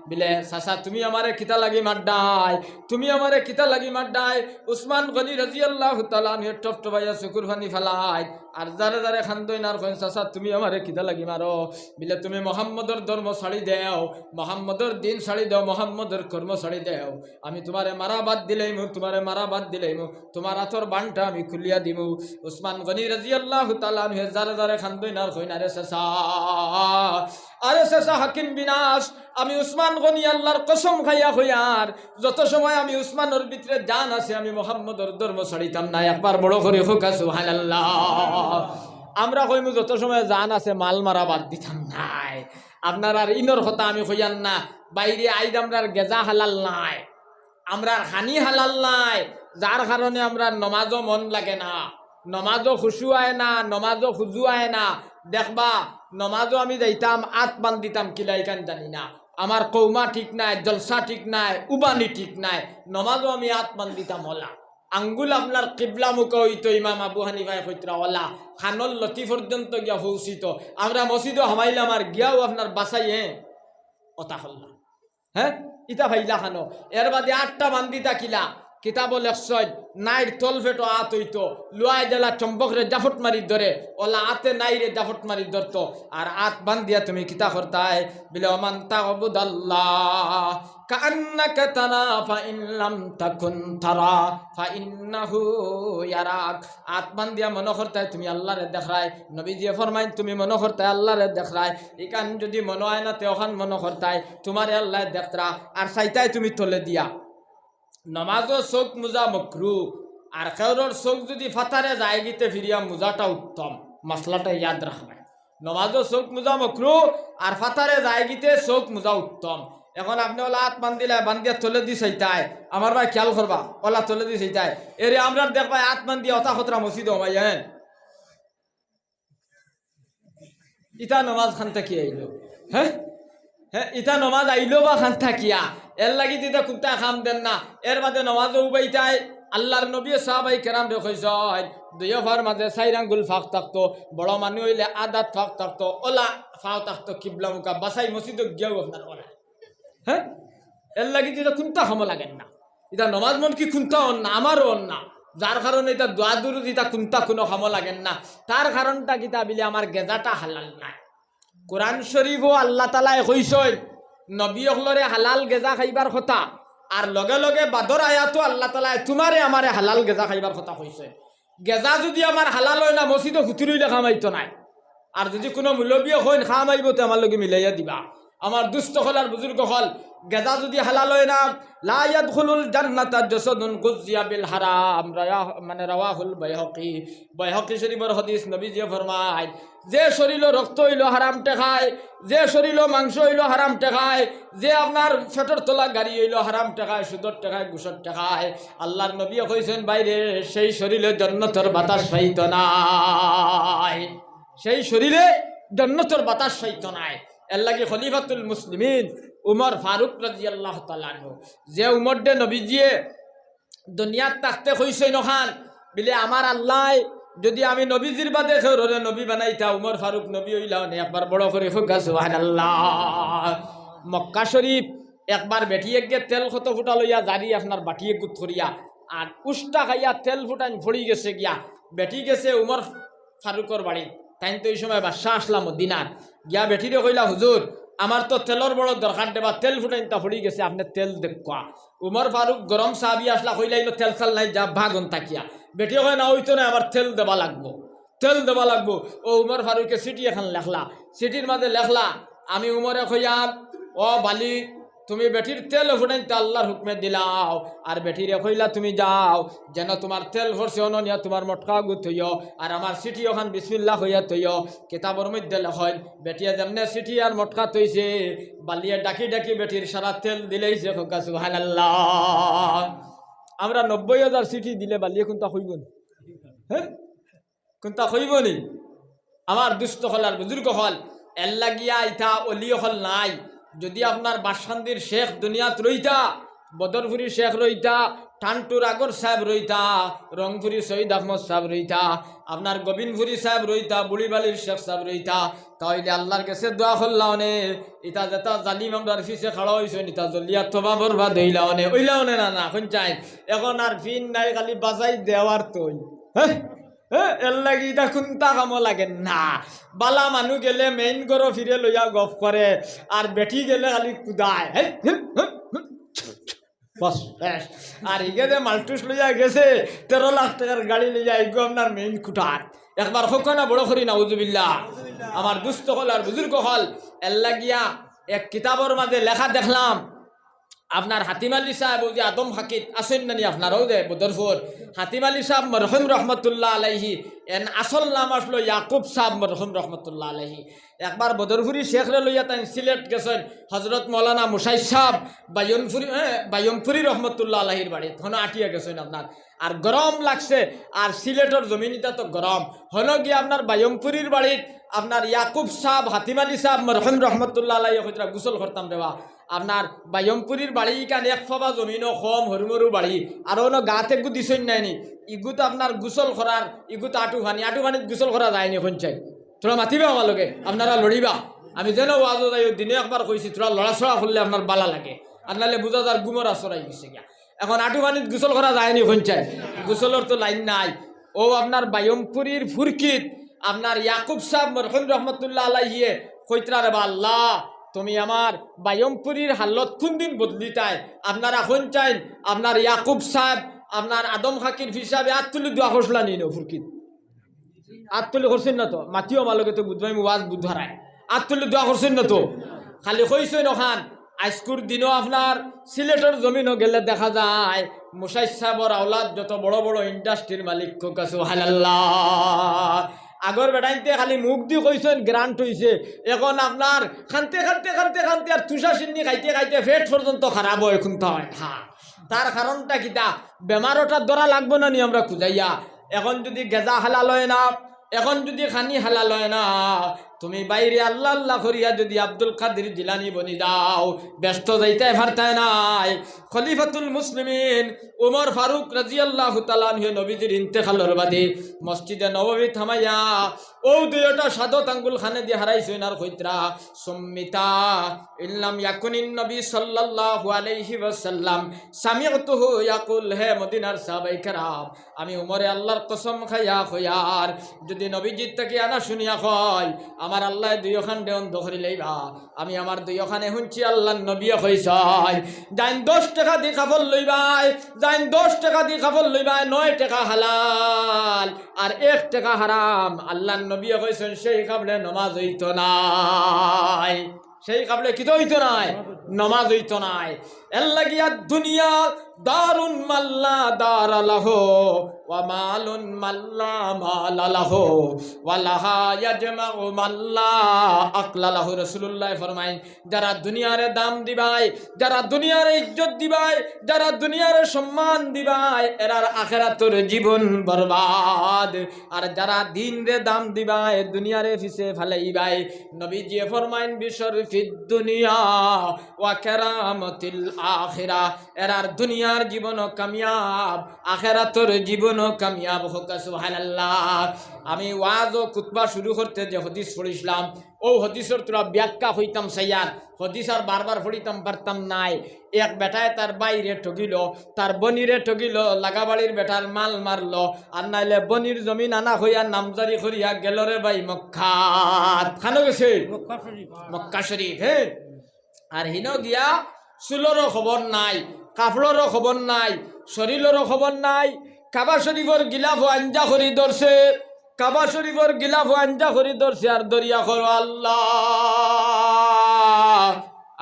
বিলে চাচা তুমি আমারে কিতা লাগি মারডাই, তুমি আমারে কিতা লাগি মারডাই। উসমান গনি রাদিয়াল্লাহু তাআলা আনহু টপটপাইয়া চকুর পানি ফেলায় আর যারে যারে খান্দইন আর কইন চাচা তুমি আমারে কিতা লাগি মারো বিলে তুমি মুহাম্মদর ধর্ম ছাড়ি দেও, মুহাম্মদর দিন ছাড়ি দেও, মুহাম্মদর কর্ম ছাড়ি দেও। আমি তোমারে মারা বাদ দিলেইমু, তোমার হাতর বানটা আমি খুলিয়া দিমু। উসমান গনি রাদিয়াল্লাহু তাআলা আনহু যারে যারে খান্দইন আর কইন আরে চাচা হাকিম বিনাশ আমি উসমান গনি আল্লাহর কসম খাইয়া হইয়ার যত সময় আমি উসমানের ভিতরে জান আছে আমি মুহাম্মদর ধর্ম ছাড়িতাম না। একবার বড় করে হোক সুবহানাল্লাহ। আমরা কইমু যত সময় জান আছে মাল মারা বাদ দিতাম নাই। আপনার আর ইনর কথা আমি কইয়ান না। বাইরে আইদ আমরার গেজা হালাল নাই, আমরার হানি হালাল নাই, যার কারণে আমরা নমাজও মন লাগে না, নমাজও খুশু আয় না, নমাজও খুজু আয় না। দেখবা নমাজও আমি যাইতাম আত বান দিতাম কিলাইকান জানি না, আমার কৌমা ঠিক নাই, জলসা ঠিক নাই, উবানি ঠিক নাই, নমাজও আমি আত বান দিতাম হলা। আঙ্গুল আপনার কিবলা মুখ হইতো ইমাম আবু হানিফায় কইতরা ওলা খানল লতি পর্যন্ত গিয়া পৌঁছিত। আমরা মসজিদও হামাইলাম আর গিয়াও আপনার বাসাই কথা হল্লা ইতা ভাইলা খানো। এর বাদে 8টা বান্দিতা কিলা কিতাব লেখছয় নাইর তল ফেটো আত হইতো লুয়াই দেলা চম্বকরে জাফট মারি ধরে ওলা আতে নাইরে জাফট মারি ধরতো আর আত বান্দিয়া তুমি কিতা করতাই বিলে ওমান তা'বুদাল্লাহ কাআন্নাকা তারা ফা ইন লাম তাকুন তারা ফা ইন্নাহু ইয়ারাক। আত বান্দিয়া মনে করতাই তুমি আল্লাহরে দেখায়। নবীজি ফরমাইন তুমি মনে করতাই আল্লাহরে দেখায়, ইকান যদি মনে হয় না তেওখান মনে করতাই তোমারে আল্লাহ দেখতরা আর চাইতাই তুমি তলে দিয়া। নমাজও চোখ মুজা মকরু আর খেউরর চোখ যদি ফাতারে যায় গিতে ফিরিয়া মুজাটা উত্তম। মশলাটা ইয়াদ রাখবে, নমাজও চোখ মুজা মকরু আর ফাতারে যায় গিতে চোখ মুজা উত্তম। এখন আপনি ওলা হাত বান্দিলাই বান্দিয়া তলে দি চাইতাই আমার ভাই খেয়াল করবা ওলা তলে দি চাইতাই এরে আমরা দেখবাই হাত বান্দিয়া অতা খতরা মসজিদ হমাই ইটা নমাজ খান থাকি আইলো হ্যাঁ ইটা নমাজ আইলো বা খান থাকিয়া এর লাগি দিতে কুত্তা খাম দেন না। এর বাদে নমাজও উবাইতাই আল্লাহর নবী সাহাবাই কেরাম দেখেছেন দুই ফার মাঝে 4 আঙ্গুল ফাঁক থাকতো, বড় মানুষ হইলে আদাত ফাঁক থাকতো, ওলা ফাও থাকতো কিবলা মুখা বাসাই মসজিদ গিয়াও আপনার ওলা এর লাগি দিতে কুন্তা খামো লাগেন না। এটা নমাজ মন কি কুন্তা হন না আমারও হন না, যার কারণে এটা দোয়া দূর দিতা কুন্তা কোনো খামো লাগেন না। তার কারণটা কিতা বিলে আমার গেজাটা হালাল নাই। কোরআন শরীফও আল্লাহ তাআলাই কইছেন নবী হলরে হালাল গেজা খাইবার কথা আর লগে লগে বাদর আয়াতো আল্লাহ তাআলা তোমারে আমারে হালাল গেজা খাইবার কথা কইছে। গেজা যদি আমার হালাল হয় না মসজিদে হুতুরইলে খামাইতো নাই, আর যদি কোনো মুলবিয়ে হইন খামাইব তো আমার লগে মিলাইয়া দিবা। আমার দুস্থ হল আর বুজুর্গ হল গেজা যদি হালাল হয় না লা ইয়াদখুলুল জান্নাতা জাসাদুন গুযিয়া বিল হারাম মানে রাওয়াহুল বাইহাকী শরীফের হাদিস। নবীজি ফরমায় যে শরীর রক্ত হইল হারামটে খায়, যে শরীর মাংস হইল হারামটে খায়, যে আপনার ছোটর তোলা গাড়ি হইল হারামটে খায়, সুদর টেখায় ঘুষর টেখায়, আল্লাহর নবী কইছেন বাইরে সেই শরীরে জান্নাতের বাতাস পাইত নাই, সেই শরীরে জান্নাতের বাতাস পাইত নাই। এর লাগি খলিফাতুল মুসলিমিন উমর ফারুক রাদিয়াল্লাহু তাআলা আনহু যে উমর দে নবীজিয়ে দুনিয়াত থাকতে কইছেন ওখান বিলে আমার আল্লাহ যদি আমি নবীজির বাদে খেউরে নবী বানাইতা উমর ফারুক নবী হইলাও নে একবার বড় করে ফুকা সুবহানাল্লাহ। মক্কা শরীফ একবার বেটিয়ে গিয়ে তেল কত ফুটা লইয়া জারি আপনার বাটিয়ে গুত করিয়া আর উষ্টা খাইয়া তেল ফুটান ফড়ি গেছে গিয়া বেটি গেছে উমর ফারুকর বাড়ি। তাই তো এই সময় বাদশাহ আসলাম মদিনার গিয়া বেটিরে কইলা হুজুর আমার তো তেলর বড় দরকার দেবা তেল ফুটাইন তা ফড়ি গেছে আপনি তেল দেখা। উমর ফারুক গরম সাহাবি আসলা কইলাইল তেল চাল নাই যা ভাগন তাকিয়া বেটি কয় না হইতো না আমার তেল দেবা লাগবো তেল দেবা লাগবো। ও উমর ফারুকে চিঠি এখন লেখলা চিঠির মাঝে লেখলা আমি উমরে কইয়া ও বালি তুমি বেটির তেল ফুটাইতে আল্লাহর হুকমে দিলাও আর বেটিরে কইলা তুমি যাও যেন তোমার তেল ভরছে অননিয়া তোমার মটকা গুত হইও আর আমার চিঠি ওখান বিসমিল্লাহ হইয়া তৈয় কিতাবর মধ্যে লেখেন বেটিয়া যেমনে চিঠি আর মটকা তৈছে বালিয়ে ডাকি ডাকি বেটির সারা তেল দিলেইছে সুবহানাল্লাহ। আমরা 90,000 চিঠি দিলে বালিয়ে কোনটা হইব নি? হ্যাঁ কোনটা হইব নি? আমার দুস্থ হল আর বুজুর্গ হল এর লাগিয়া ইথা অলি হল নাই। যদি আপনার বাসন্দির শেখ দুনিয়াত রইতা বদরপুরি শেখ রইতা টানটুর আগর সাহেব রইতা রংপুরি শহীদ আহমদ সাহেব রইতা আপনার গোবিন্দপুরি সাহেব রইতা বুড়িবালির শেখ সাহেব রইতা তাহলে আল্লাহর কাছে দোয়া করলাওনে ইতা যেটা জালিম আমরার ফিসে খাড়া হয়েছে ইতা জলিয়া থবা বরবাদ হইলাওনে ওইলাওনে না না এখন চাই এখন আর ফিন নাই খালি বাজাই দেওয়ার তৈ হ্যাঁ এর লাগি এটা কোনটা কামো লাগে না। বালা মানুষ গেলে মেইন গরো ফিরে লইয়া গপ করে আর বেটি গেলে খালি কুদায় আর ইগে মালটুস লইয়া গেছে 13 লাখ টাকার গাড়ি লইয়া ইগো আপনার মেইন কুটার একবার হোক না বড় করি নাউজুবিল্লাহ। আমার দুস্থ হল আর বুজুর্গ হল এর লাগিয়া এক কিতাবর মাঝে লেখা দেখলাম আপনার হাতিম আলী সাহেব যে আদম হাকিত আসেন নানি আপনারও যে বদরপুর হাতিম আলী সাহেব মরহুম রহমতুল্লাহ আলাইহি এন আসল নাম আসলো ইয়াকুব সাহেব মরহুম রহমতুল্লাহ আলাইহি। একবার বদরপুরি শেখরে লইয়া তাই সিলেট গেছেন হজরত মৌলানা মুসাই সাহেব বায়মপুরি রহমতুল্লাহ আলাইহির বাড়ি হন আটিয়া গেছেন আপনার আর গরম লাগছে আর সিলেটের জমিনিটা তো গরম হন গিয়ে আপনার বায়মপুরির বাড়িত আপনার ইয়াকুব সাহেব হাতিম আলী সাহেব মরহুম রহমতুল্লাহ আলাইহি হইতরা গোসল করতাম দেওয়া আপনার বায়মপুরির বাড়ি কান এক ফবা জমিনও কম হরুমরু বাড়ি আর অন্য গাতে গু দিছই নাইনি ইগুত আপনার গোসল করার ইগুত আটু ভানিত গোসল করা যায়নি পঞ্চায়েত তোরা মাতিবা আমার লগে আপনারা লড়িবা আমি যেন ওয়াজও যাই দিনে একবার কইছি তোরা লড়াচড়া করলে আপনার বালা লাগে আর নাহলে বুঝা যার গুমরা চড়াই গেছে গিয়া এখন আটু ভানিত গোসল করা যায়নি পঞ্চায়েত গোসলের তো লাইন নাই। ও আপনার বায়মপুরির ফুরকিত আপনার ইয়াকুব সাহেব মরহুম রহমতুল্লাহ আলাইহি কইতরা রে বা আল্লাহ তুমি আমার বায়মপুরির হালত কোন দিন বদলিতাই আপনারা এখন চাইন আপনার ইয়াকুব সাহেব আপনার আদম হাকির হিসাবে আত্মলি দোয়া করছিলেন নি ফুরকিত আত্মলি করছেন না তো মাতিও মালকে তো বুধবাই মুবাজ বুধহারায় আত্মলি দোয়া করছেন না তো খালি কইছেন ওখান আজকুর দিনও আপনার সিলেটের জমিনও গেলে দেখা যায় মুসাই সাহেবর আওলাদ যত বড় বড় ইন্ডাস্ট্রির মালিক সুবহানাল্লাহ আগর বেড়াইতে খালি মুখ দিয়ে কইছেন গ্রান্ট হইছে এখন আপনার খানতে আর তুষা চিন্নি খাইতে ফেট পর্যন্ত খারাপ হয় এখন তার কারণটা কিতা বেমারটার ধরা লাগবো না নি আমরা খুঁজাইয়া এখন যদি গেজা হালাল হয় না এখন যদি খানি হালাল হয় না তুমি বাইরে আল্লাহ আল্লাহ করিয়া যদি আব্দুল কাদের জিলানি বনি যাও ব্যস্ত যাইতে পারতায় নাই। খলিফাতুল মুসলিমিন উমর ফারুক রাদিয়াল্লাহু তাআলা আনহু নবীজির ইন্তেকালের বাদে মসজিদে নববী থামাইয়া ও দুইটা সাদত আঙ্গুল খানে দিয়ে হারাইছেন আর কইতরা সুম্মিতা ইল্লাম ইয়াকুনিন নবী সাল্লাল্লাহু আলাইহি ওয়াসাল্লাম সামিআতুহু ইয়াকুল হে মদিনার সাহাবায়ে কেরাম আমি উমরে আল্লাহর কসম খাইয়া কইয়ার যদি নবীজির থেকে আনা শুনিয়া কয় আমার আল্লাহ দুইখান দেন দখরি লইবা আমি আমার দুইখানে শুনছি আল্লাহ নবী কইছাই যাইন 10 টাকা দি কাপড় লইবাই যাইন 10 টাকা দি কাপড় লইবাই 9 টাকা হালাল আর 1 টাকা হারাম আল্লাহ নবী কইছেন সেই কাপড়ে নামাজ হইতো নাই সেই কাপড়ে কি হইতো নাই নামাজ হইতো নাই এর লাগিয়া দুনিয়া দারুন মাল্লা দারালাহু ওয়া মালুন মাল্লা মালালাহু ওয়া লাহা ইয়াজমাউ মাল্লা আকলালাহু রাসূলুল্লাহ ফরমাইন যারা দুনিয়ারে দাম দিবাই যারা দুনিয়ারে ইজ্জত দিবাই যারা দুনিয়ারে সম্মান দিবাই এরার আখিরাতের জীবন বরবাদ আর যারা দিনরে দাম দিবাই দুনিয়ারে ফিসে ফেলাইবাই নবীজি ফরমাইন বিশরফিদ দুনিয়া ওয়া কারামাতিল আখিরা এরার দুনিয়ার জীবন কামিয়াব আখিরাতের জীবন জীবনও কামিয়াব হোক। সুবহানাল্লাহ। আমি ওয়াজ ও খুতবা শুরু করতে যে হদিস পড়িছিলাম ও হদিসের তোরা ব্যাখ্যা হইতাম সাইয়ার হদিস আর বারবার পড়িতাম পারতাম নাই। এক বেটায় তার বাইরে ঠগিল, তার বনিরে ঠগিল, লাগাবাড়ির বেটার মাল মারলো, আর নাইলে বনির জমিন আনা হইয়া নামজারি করিয়া গেল রে ভাই মক্কাত। খানো গেছে মক্কা শরীফ। হ্যাঁ, আর হিন গিয়া চুলরও খবর নাই, কাপড়েরও খবর নাই, শরীরেরও খবর নাই। কাবা শরীফর গিলাফ আঞ্জা করি ধরছে, কাবা শরীফর গিলাফ আঞ্জা করি ধরছে আর দরিয়া করো আল্লাহ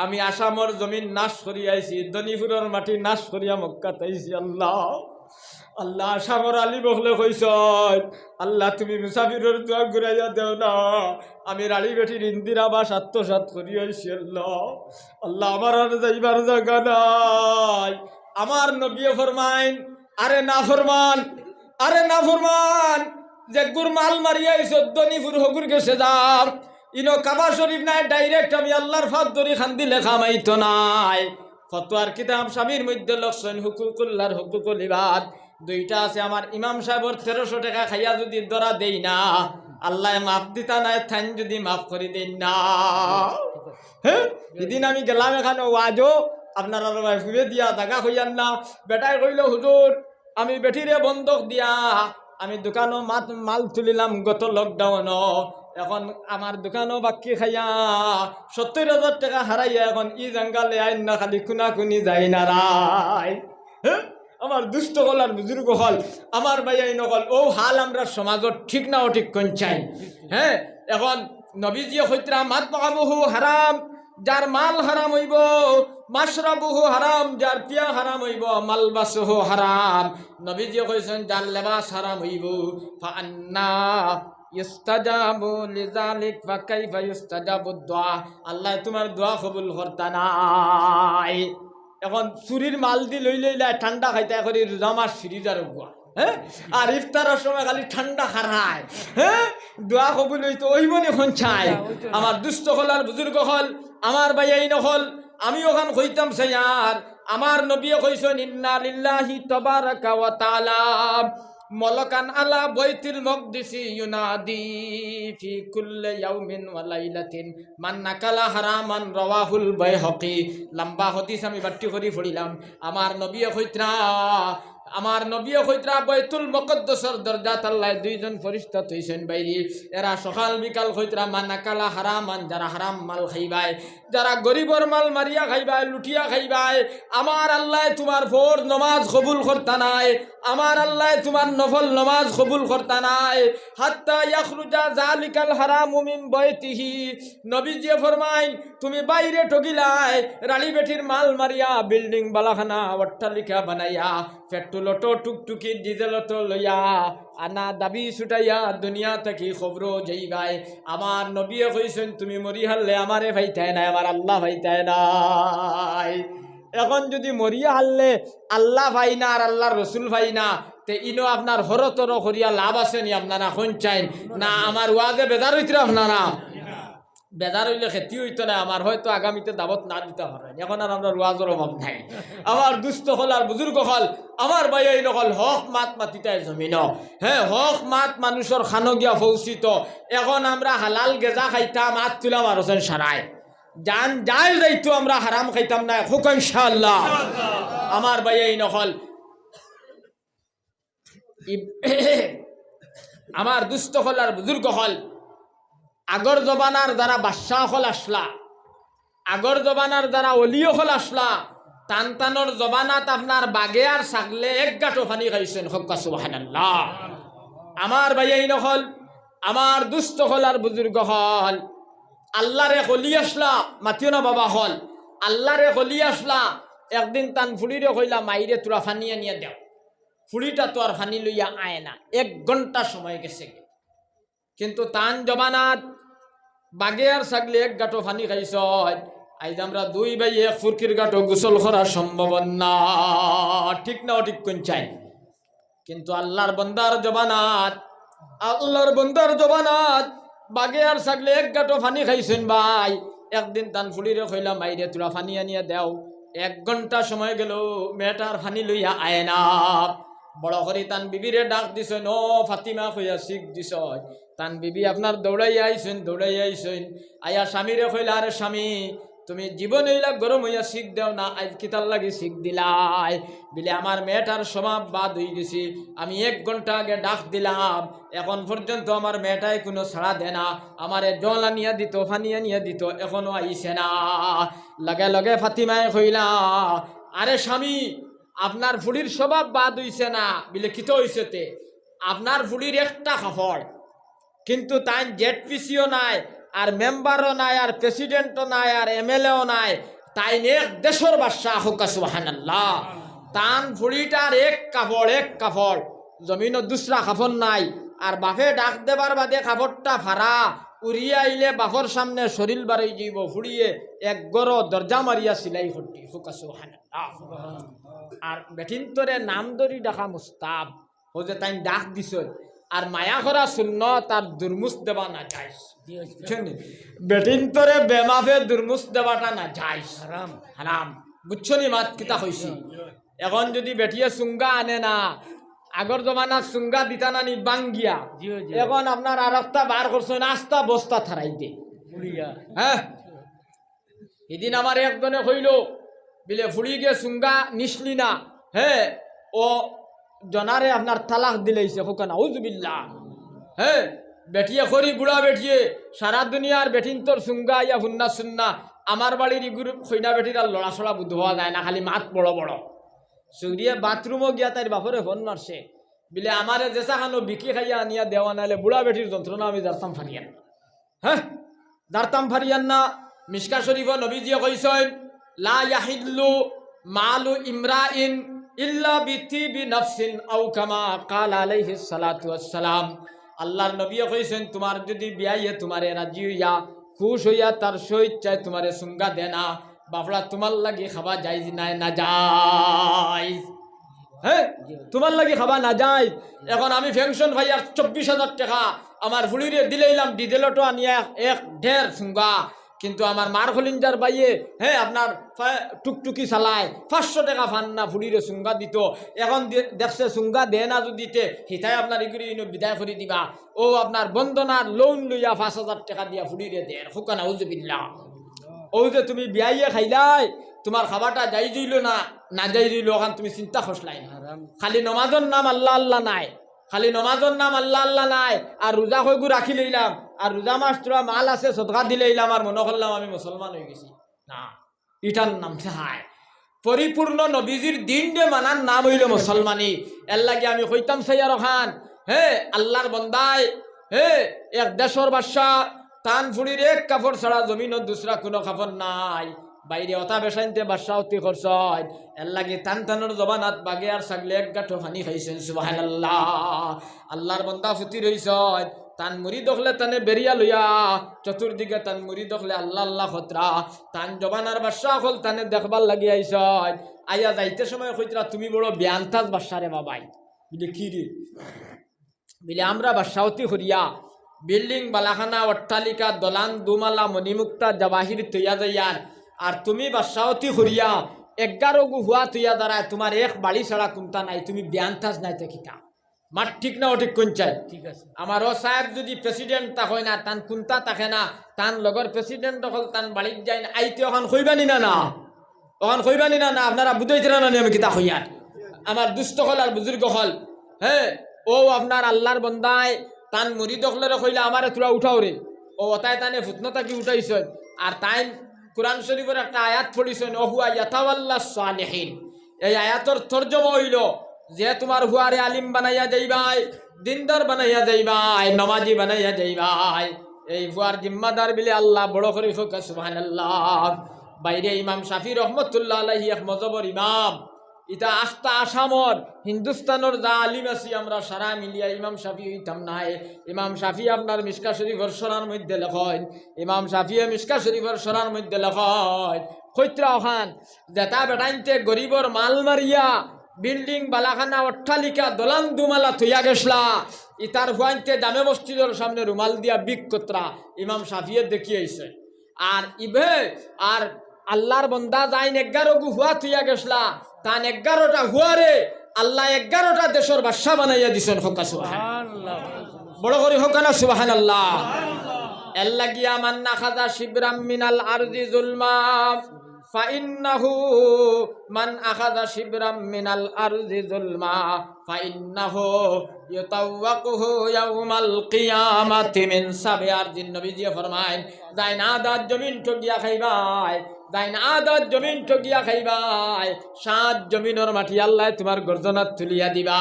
আমি আসামর জমিন নাশ করিয়াইছি, দনিপুরের মাটি নাশ করিয়া মক্কা তাইছি। আল্লাহ আল্লাহ আসামর আলী বকলে কইস আল্লাহ তুমি মুসাফিরের দোয়া ঘুরাইয়া দেও না, আমি রাড়ি বেটির ইন্দিরাবাস আত্মসাৎ করিয়াইছি। আল্লাহ আল্লাহ আমার আর যাইবার জায়গা নাই। আমার নবী ফরমাইন আরে না ফরমান, আরে না ফরমান, যে গুর মাল মারিয়াইছ দনিপুর হগুর গেছে যাম ইনো কাবা শরীফ নাই, ডাইরেক্ট আমি আল্লাহর ফাঁদ ধরি খান্দি লেখা মাইতো নাই। ফতোয়ার কিতাব স্বামীর মধ্যে লক্ষণ হুকুকুল্লাহর হুকুকুল ইবাদ দুইটা আছে। আমার ইমাম সাহেবর 1300 টাকা খাইয়া যদি ধরা দেই না আল্লাহ মাফ দিতা নাই, থাইন যদি মাফ করে দেন না। হ্যাঁ, এদিন আমি গেলাম এখানে ওয়াজও আপনারা ফুয়ে দিয়া জাগা হইয়ান না। বেটাই কইল হুজুর আমি বেটিরে বন্ধক দিয়া আমি দোকানও মাল তুলিলাম গত লকডাউন, এখন আমার দোকানও বাকি খাইয়া 70,000 টাকা হারাইয়া এখন ই জঙ্গালে আইন না খালি খুনা খুনি যাই না রাই। হ্যাঁ, আমার দুষ্ট হল আর বুজুর্গ হল, আমার ভাইয়াই নকল ও হাল আমরা সমাজত ঠিক না ও ঠিক কোন চাই। হ্যাঁ, এখন নবীজি হইতরা মাত মাহবুহু হারাম, যার মাল হারাম হইব, মাশরাবুহু হারাম, যার পিয়া হারাম হইব, মালবাসুহু হারাম। নবীজি কইছেন যার লেবাস হারাম হইব ফান্না ইস্তাজাবু লিযালিক ফা কাইফা ইস্তাজাবু দুআ, আল্লাহ তোমার দোয়া কবুল করতা নাই। এখন চুরির মাল দি লই লইলা ঠান্ডা খাইতে করি রোজা মাস ফ্রিজার গুয়া। হ্যাঁ, আর ইফতারের সময় খালি ঠান্ডা খারায়। হ্যাঁ, দোয়া কবুল হইতো ওইব এখন চাই। আমার দুষ্ট হল আর বুজুর্গ হল, আমার ভাইয়াই নহল, আমি ওখান কইতাম সাইয়ার আমার নবী কইছেন ইন্না লিল্লাহি তাবারাকা ওয়া তাআলা মলকান আলা বাইতুল মাকদিসি ইউনাদি ফি কুল্লি ইয়াউমিন ওয়া লাইলাতিন মান নাকালা হারামান রাওয়াহুল বাইহাকি। লম্বা হাদিস আমি বাট্টি করি পড়িলাম। আমার নবী কইতরা, আমার নবী কইতরা বাইতুল মুকদ্দাসের দরজাত আল্লাহ দুইজন ফেরেশতা হইছেন বাইরে, এরা সকাল বিকাল কইতরা মান নাকালা হারামান, যারা হারাম মাল খাইবায়, যারা গরিবর মাল মারিয়া খাইবায়, লুটিয়া খাইবায়, আমার আল্লাহ তোমার ফরজ নামাজ কবুল করতা নাই, আমার আল্লাহ তোমার নফল নামাজ কবুল করতা নাই হাত্তা ইয়াখরুজা যালিকাল হারামু মিন বাইতিহি। নবীজি ফরমাইন তুমি বাইরে ঠগিলাই, রানী বেটির মাল মারিয়া বিল্ডিং বালাখানা অট্টালিকা বানাইয়া পেট্রোল অটো টুকটুকি ডিজেল অটো লইয়া আনা দাবি ছুটাইয়া দুনিয়া থেকে খবর যাইবাই। আমার নবী কইছেন তুমি মরি হারলে আমারে ভাইতায় নাই, আমার আল্লাহ ভাইতায় নাই। এখন যদি মরিয়া হারলে আল্লাহ ভাই না আর আল্লাহর রসুল ভাই না, তে ইনো আপনার হরতর করিয়া লাভ আছে নি? আপনারা এখন চাইন না আমার ওয়াজে বেজার হইতে আপনারা বেজার হইলে খেতি হইতো না, আমার হয়তো আগামীতে দাবত না দিতে পারেন। এখন আর আমরা ওয়াজের অভাব নাই। আমার দুস্থ হল আর বুজুর্গ হল, আমার ভাই নকল হক মাত মাতিতায় জমিন। হ্যাঁ, হক মাত মানুষের খানো গিয়া পৌঁছিত। এখন আমরা হালাল গেজা খাইতাম, হাত তুলাম আর হোসেন সারায় জান যাই যাইতো, আমরা হারাম খাইতাম না হুক ইনশাআল্লাহ। আমার ভাই নকল আমার দুস্থ হল আর বুজুর্গ হল, আগর জবানার দ্বারা বাদশাহ হল আসলা, আগর জবানার দ্বারা অলিও হল আসলা, টান টানোর জবানাত আপনার বাগে আর ছাগলে এক গাঁটো পানি খাইছেন হক্কা সুবহানাল্লাহ। আমার ভাই নহল, আমার দুস্থ হল আর বুজুর্গ হল, আল্লাহরে হলি আসলা, মাতিও না বাবা হল, আল্লাহরে হলি আসলা। একদিন তান ফুড়িরে কইলা মাইরে তোরা ফানি আনিয়া দেও, ফুড়িটা তো আর ফানি লইয়া আয় না, 1 ঘন্টা সময় গেছে। কিন্তু তান জবানাত বাগে আর ছাগলে এক গাঁটো পানি খাইছ, আইজ আমরা 2 ভাই 1 ফুরকির গাঁটো গোসল করা সম্ভব না, ঠিক না ঠিক কোন চাই। কিন্তু আল্লাহর বন্দার জবানাত, আল্লাহর বন্দার জবানাত বাগে আর ছাগলে 1 গাঁটো পানি খাইছেন ভাই। একদিন তান ফুলিরে কইলা মাইরে তোরা পানি আনিয়া দেও, 1 ঘন্টা সময় গেল মেয়েটার পানি লইয়া আয় না। বড় করে তান বিবিরে ডাক দিছেন, ও ফাতিমা কইয়া শিখ দিছ। তান বিবি আপনার দৌড়াই আইছেন আয়া স্বামীরে কইলা, আরে স্বামী তুমি জীবন এইলা গরম হইয়া শিখ দেও না, আজ কিতার লাগি শিখ দিলাই বিলে আমার মেয়েটার স্বভাব বাদ হয়ে গেছি, আমি 1 ঘন্টা আগে ডাক দিলাম, এখন পর্যন্ত আমার মেয়েটাই কোনো ছাড়া দে না, আমারে জল আনিয়া দিত, ফানি আনিয়া দিত, এখনো আইছে না। লগে লগে ফাতিমায় কইলা, আরে স্বামী আপনার ফুড়ির স্বভাব বাদ হইছে না বিলে কিতো হইছে তে, আপনার ফুড়ির একটা কাপড়, কিন্তু তাই জেডপিসিও নাই, আর মেম্বারও নাই, আর প্রেসিডেন্টও নাই, আর এমএলএও নাই, তাই এক দেশের বাদশা হোক সুবহানাল্লাহ। তান ফুড়িটার এক কাপড়, জমিনও দুসরা কাপড় নাই, আর বাপে ডাক দেবার বাদে কাপড়টা ফাড়া উড়িয়ে আইলে বাপর সামনে শরীর বাড়াই যাইব, ফুড়িয়ে এক গড় দরজা মারিয়া সিলাই করতি হোক সুবহানাল্লাহ। আর বেঠিন্তরে নাম ধরি ডাকা মুস্তাব ও যে তাই ডাক দিছ, আর মায়া করা শূন্য তার দুর্মুস দেবা না যায়, বেঠিন্তরে বেমাফে দুর্মুস দেওয়াটা না যায়, হারাম হারাম, বুঝছো নি মাত কিতা হইছি। এখন যদি বেটিয়ে সুঙ্গা আনে না, আগর জমানা সুঙ্গা দিতা না নি বাঙ্গিয়া, এখন আপনার আর একটা বার করছো নাস্তা বস্তা থারাই দে। হ্যাঁ, এদিন আমার একজনে কইল বিলে ফুড়ি গে সুঙ্গা নিসলি না, হ্যাঁ ও জনারে আপনার তালাক দিলেইছে হোকানা উজবিল্লাহ। হ্যাঁ, বেটিয়ে খরি বুড়া বেটিয়ে সারা দুনিয়ার বেটিন তোর সুঙ্গা ইয়া হুন্না সুন্না, আমার বাড়ির ইগুর খৈনা বেটির আর লড়াছড়া বুধ হওয়া যায় না, খালি মাত বড় বড়। সুরিয়ে বাথরুমও গিয়া তাই বাপরে ফোন মারছে বিলে আমারে জেসা খানো বিকি খাইয়া আনিয়া দেওয়া নাহলে বুড়া বেটির যন্ত্রণা আমি দারতাম ফারিয়ান। হ্যাঁ, দারতাম ফারিয়ান না। মিশকা শরীফ নবীজিয়ে কইছেন, লা ইয়াহিল্লু মালু ইমরাইন ইল্লা বিতিবি নাফসিন আও কামা ক্বালা আলাইহিস সালাতু ওয়াস সালাম। আল্লাহর নবী কইছেন, তোমার যদি বিয়াইয়ে তোমারে রাজি হইয়া খুশ হইয়া তার সহিত চায় তোমারে সুঙ্গা দেনা, বাপড়া তোমার লাগি খাবা যাইজ নাই না যায়। হ্যাঁ, তোমার লাগি খাবা না যায়। এখন আমি ফেনশন ভাইয়ার 24,000 টাকা আমার ফুলিরে দিলেইলাম, ডিজেলটো আনিয়া 1.5 সুঙ্গা, কিন্তু আমার মার খলিঞ্জার বাইয়ে হ্যাঁ আপনার টুকটুকি চালায় 500 টাকা ফান না ফুলিরে সুঙ্গা দিত। এখন দেখছে সুঙ্গা দে না যদিতে হিতাই আপনার ইগুরি বিদায় করে দিবা, ও আপনার বন্দনার লোন লইয়া 5,000 টাকা দিয়া ফুলিরে দেন হুকানা উজবিল্লাহ। ও যে তুমি বিয়াইয়ে খাইলাই, তোমার খাবারটা যাই দিল না না যাই দিল, ওখান তুমি চিন্তা করছলাই না। খালি নমাজের নাম আল্লাহ আল্লাহ নাই, খালি নমাজের নাম আল্লাহ আল্লাহ নাই, আর রোজা কইগু রাখি লইলাম, আর রোজা মাস তোরা মাল আছে সদকা দিলাম, আর মনে করলাম আমি মুসলমান হয়ে গেছি। না, ইটার নাম চাই পরিপূর্ণ নবীজির দিন দে মানার নাম হইল মুসলমানি। এর লাগে আমি কইতাম সাইয়ার খান, হে আল্লাহর বন্দায়, হে এক দেশের বাদশা, তান ফুড়ির এক কাপড় ছাড়া জমিনত দুসরা কোনো কাপড় নাই, বাইরে অতা বেসাইনতে বাদশা অতি খরচ হয়। এর লাগে টান টানোর জবানাত বাগে আর ছাগলে 1 গাঁঠো পানি খাইছেন সুবহানাল্লাহ। আল্লাহর বন্দা ফুতি রইছ, তান মুড়ি দখলে তানে বেরিয়া লইয়া চতুর্দিকে তান মুড়ি দখলে আল্লাহ আল্লাহ খতরা, তান জবানার বাদশা হল তানে দেখবার লাগি আইস। আইয়া যাইতে সময় কইতরা তুমি বড় বেআন্তাজ বাদশারে বাবাই বিলে কি রে বিলে আমরা বাদশা অতি হরিয়া বিল্ডিং বালাখানা অট্টালিকা দলান দুমালা মণিমুক্তা জবাহির তৈয়া যাইয়ার, আর তুমি বাদশাহতি হরিয়া 11 গু হুয়া তৈয়া দাঁড়ায়, তোমার এক বাড়ি ছাড়া কুমতা নাই, তুমি বেআন্তাজ নাই দেখিতা মার ঠিক না অঠিক কোন চাই? ঠিক আছে, আমার ও সাহেব যদি প্রেসিডেন্ট তা হয় না, তান কুন্তা থাকে না, তান লগর প্রেসিডেন্ট হল তান বাড়িত যায় না, আইতে ওখান কইবানি না না ওখান কইবানি না না আপনারা বুঝাইতে না আমি কিতা হইয়ার আমার দুস্থ হল আর বুজুর্গ হল। হ্যাঁ, ও আপনার আল্লাহর বন্দায় তান মুড়ি দখলের কইলা আমারে তোরা উঠাও রে, ও ওতায় তানে ফুতনতা কি উঠাইছ, আর তাই কুরআন শরীফের একটা আয়াত পড়িছেন, ওহুয়া ইয়াতাওয়াল্লাস সালিহিন। এই আয়াতর তরজমা হইল যে তোমার হুয়ারে আলিম বানাইয়া যাইবাই, দিনদার বানাইয়া যাইবাই, নমাজি বানাইয়া যাইবাই, এই হুয়ার জিম্মাদার বিলে আল্লাহ বড় করে হোক সুবহানাল্লাহ। বাইরে ইমাম শাফি রহমতুল্লাহ আলাইহি এক মজবর ইমাম, ইটা আস্তা আসামর হিন্দুস্তানের যা আলিম আছি আমরা সারা মিলিয়া ইমাম শাফি হইতাম নাই। ইমাম শাফি আপনার মিশকা শরীফের সরার মধ্যে লেখেন, ইমাম শাফিয়ে মিশকা শরীফের সরার মধ্যে লেখেন, কৈত্রা ওখান যেটা বেটাইনতে গরিবর মাল মারিয়া বিল্ডিং বালাখানা অট্টালিকা দলান দুমালা থইয়া গেছলা, ইতার হুয়াইতে জামে মসজিদের সামনে রুমাল দিয়া বিক কতরা ইমাম শাফিয়ে দেখিয়েছে। আর ইবে আর আল্লাহর বন্দা যাইন 11 গু হুয়া থইয়া গেছলা, তান 11টা হুয়ারে আল্লাহ 11টা দেশের বাদশা বানাইয়া দিছেন হোকা সুবহানাল্লাহ বড় করে হোকা না সুবহানাল্লাহ আল্লাহ গিয়া মান নাখাযা শিবরাম মিনাল আরদি যুলমা ফাইন্নাহু মান আখাযা শিবরাম মিনাল আরদি যুলমা ফাইন্নাহু ইউতাওয়াকুহু ইয়াউমাল কিয়ামাতি মিন সাব'i আরদিন নবীজি ফরমায় যাই না আদাত জমিন ঠগিয়া খাইবাই যাই না আদাত জমিন ঠগিয়া খাইবাই 7 জমিনের মাটি আল্লাহ তোমার গর্দনাত তুলিয়া দিবা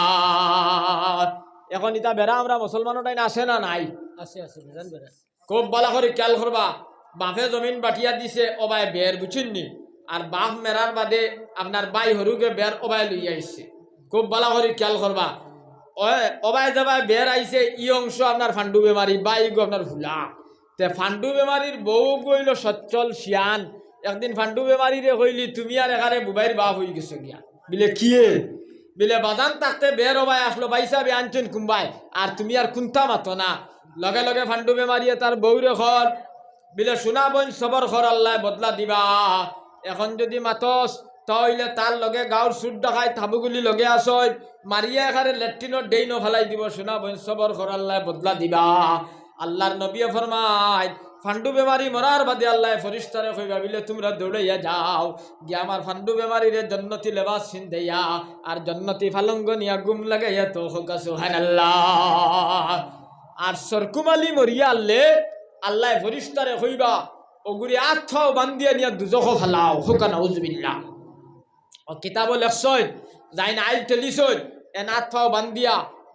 এখন ইতা বেড়া আমরা মুসলমানটাই না আছে না নাই আছে আছে বুঝান বেড়া খুব ভালো করে খেয়াল করবা বাপে জমিন বাটিয়া দিছে ওবাই বের বুঝছেননি আর বাপ মেরার বাদে আপনার বাই হরুকে বের ওবাই লইয়া আইছে খুব ভালো করে খেয়াল করবা ওবাই যাবাই বের আইছে ই অংশ আপনার ফান্ডু বেমারি বাই গো আপনার ভুলা তে ফান্ডু বেমারির বউ গইল সচ্চল শিয়ান একদিন ফান্ডু বেমারিরে কইলি তুমি আর এখানে বুবাইর বাপ হয়ে গেছো গিয়া বিলে কিয়ে বিলে বাজান থাকতে বের ওবাই আসলো বাইসা বে আনছেন কুম্বাই আর তুমি আর কুন্তা মাতো না লগে লগে ফান্ডু বেমারিয়ে তার বউরে ঘর বিলে শোনা বোন সবর ঘর আল্লাহ বদলা দিবা এখন যদি মাতস তাহলে তার লগে গাঁর সুট দেখায় থাবুগুলি লগে আসয় মারিয়া এখানে লেট্রিনের ডেইনো ফেলাই দিব শোনা বোন সবর ঘর আল্লাহ বদলা দিবা আল্লাহর নবী ফরমায় ফান্ডু বেমারি মরার বাদে আল্লাহ ফরিস্তারে কইবা বিলে তোমরা দৌড়াইয়া যাও গিয়া আমার ফান্ডু বেমারিরে জন্নতি লেবাস ছিন দেয়া আর জন্নতি ফালঙ্গ নিয়া গুম লাগাইয়া তো হোকা সুবহানাল্লাহ আর সরকুমালি মরিয়া আল্লে আল্লাহ ফরিস্তারে কইবা ওগুরি আত্মাও বান্ধিয়া নিয়া দুজখ ফালাও হোকা নাউজুবিল্লাহ ও কিতাব লেখছই যাই না আইল টেলিছই এন আত্মাও বান্ধিয়া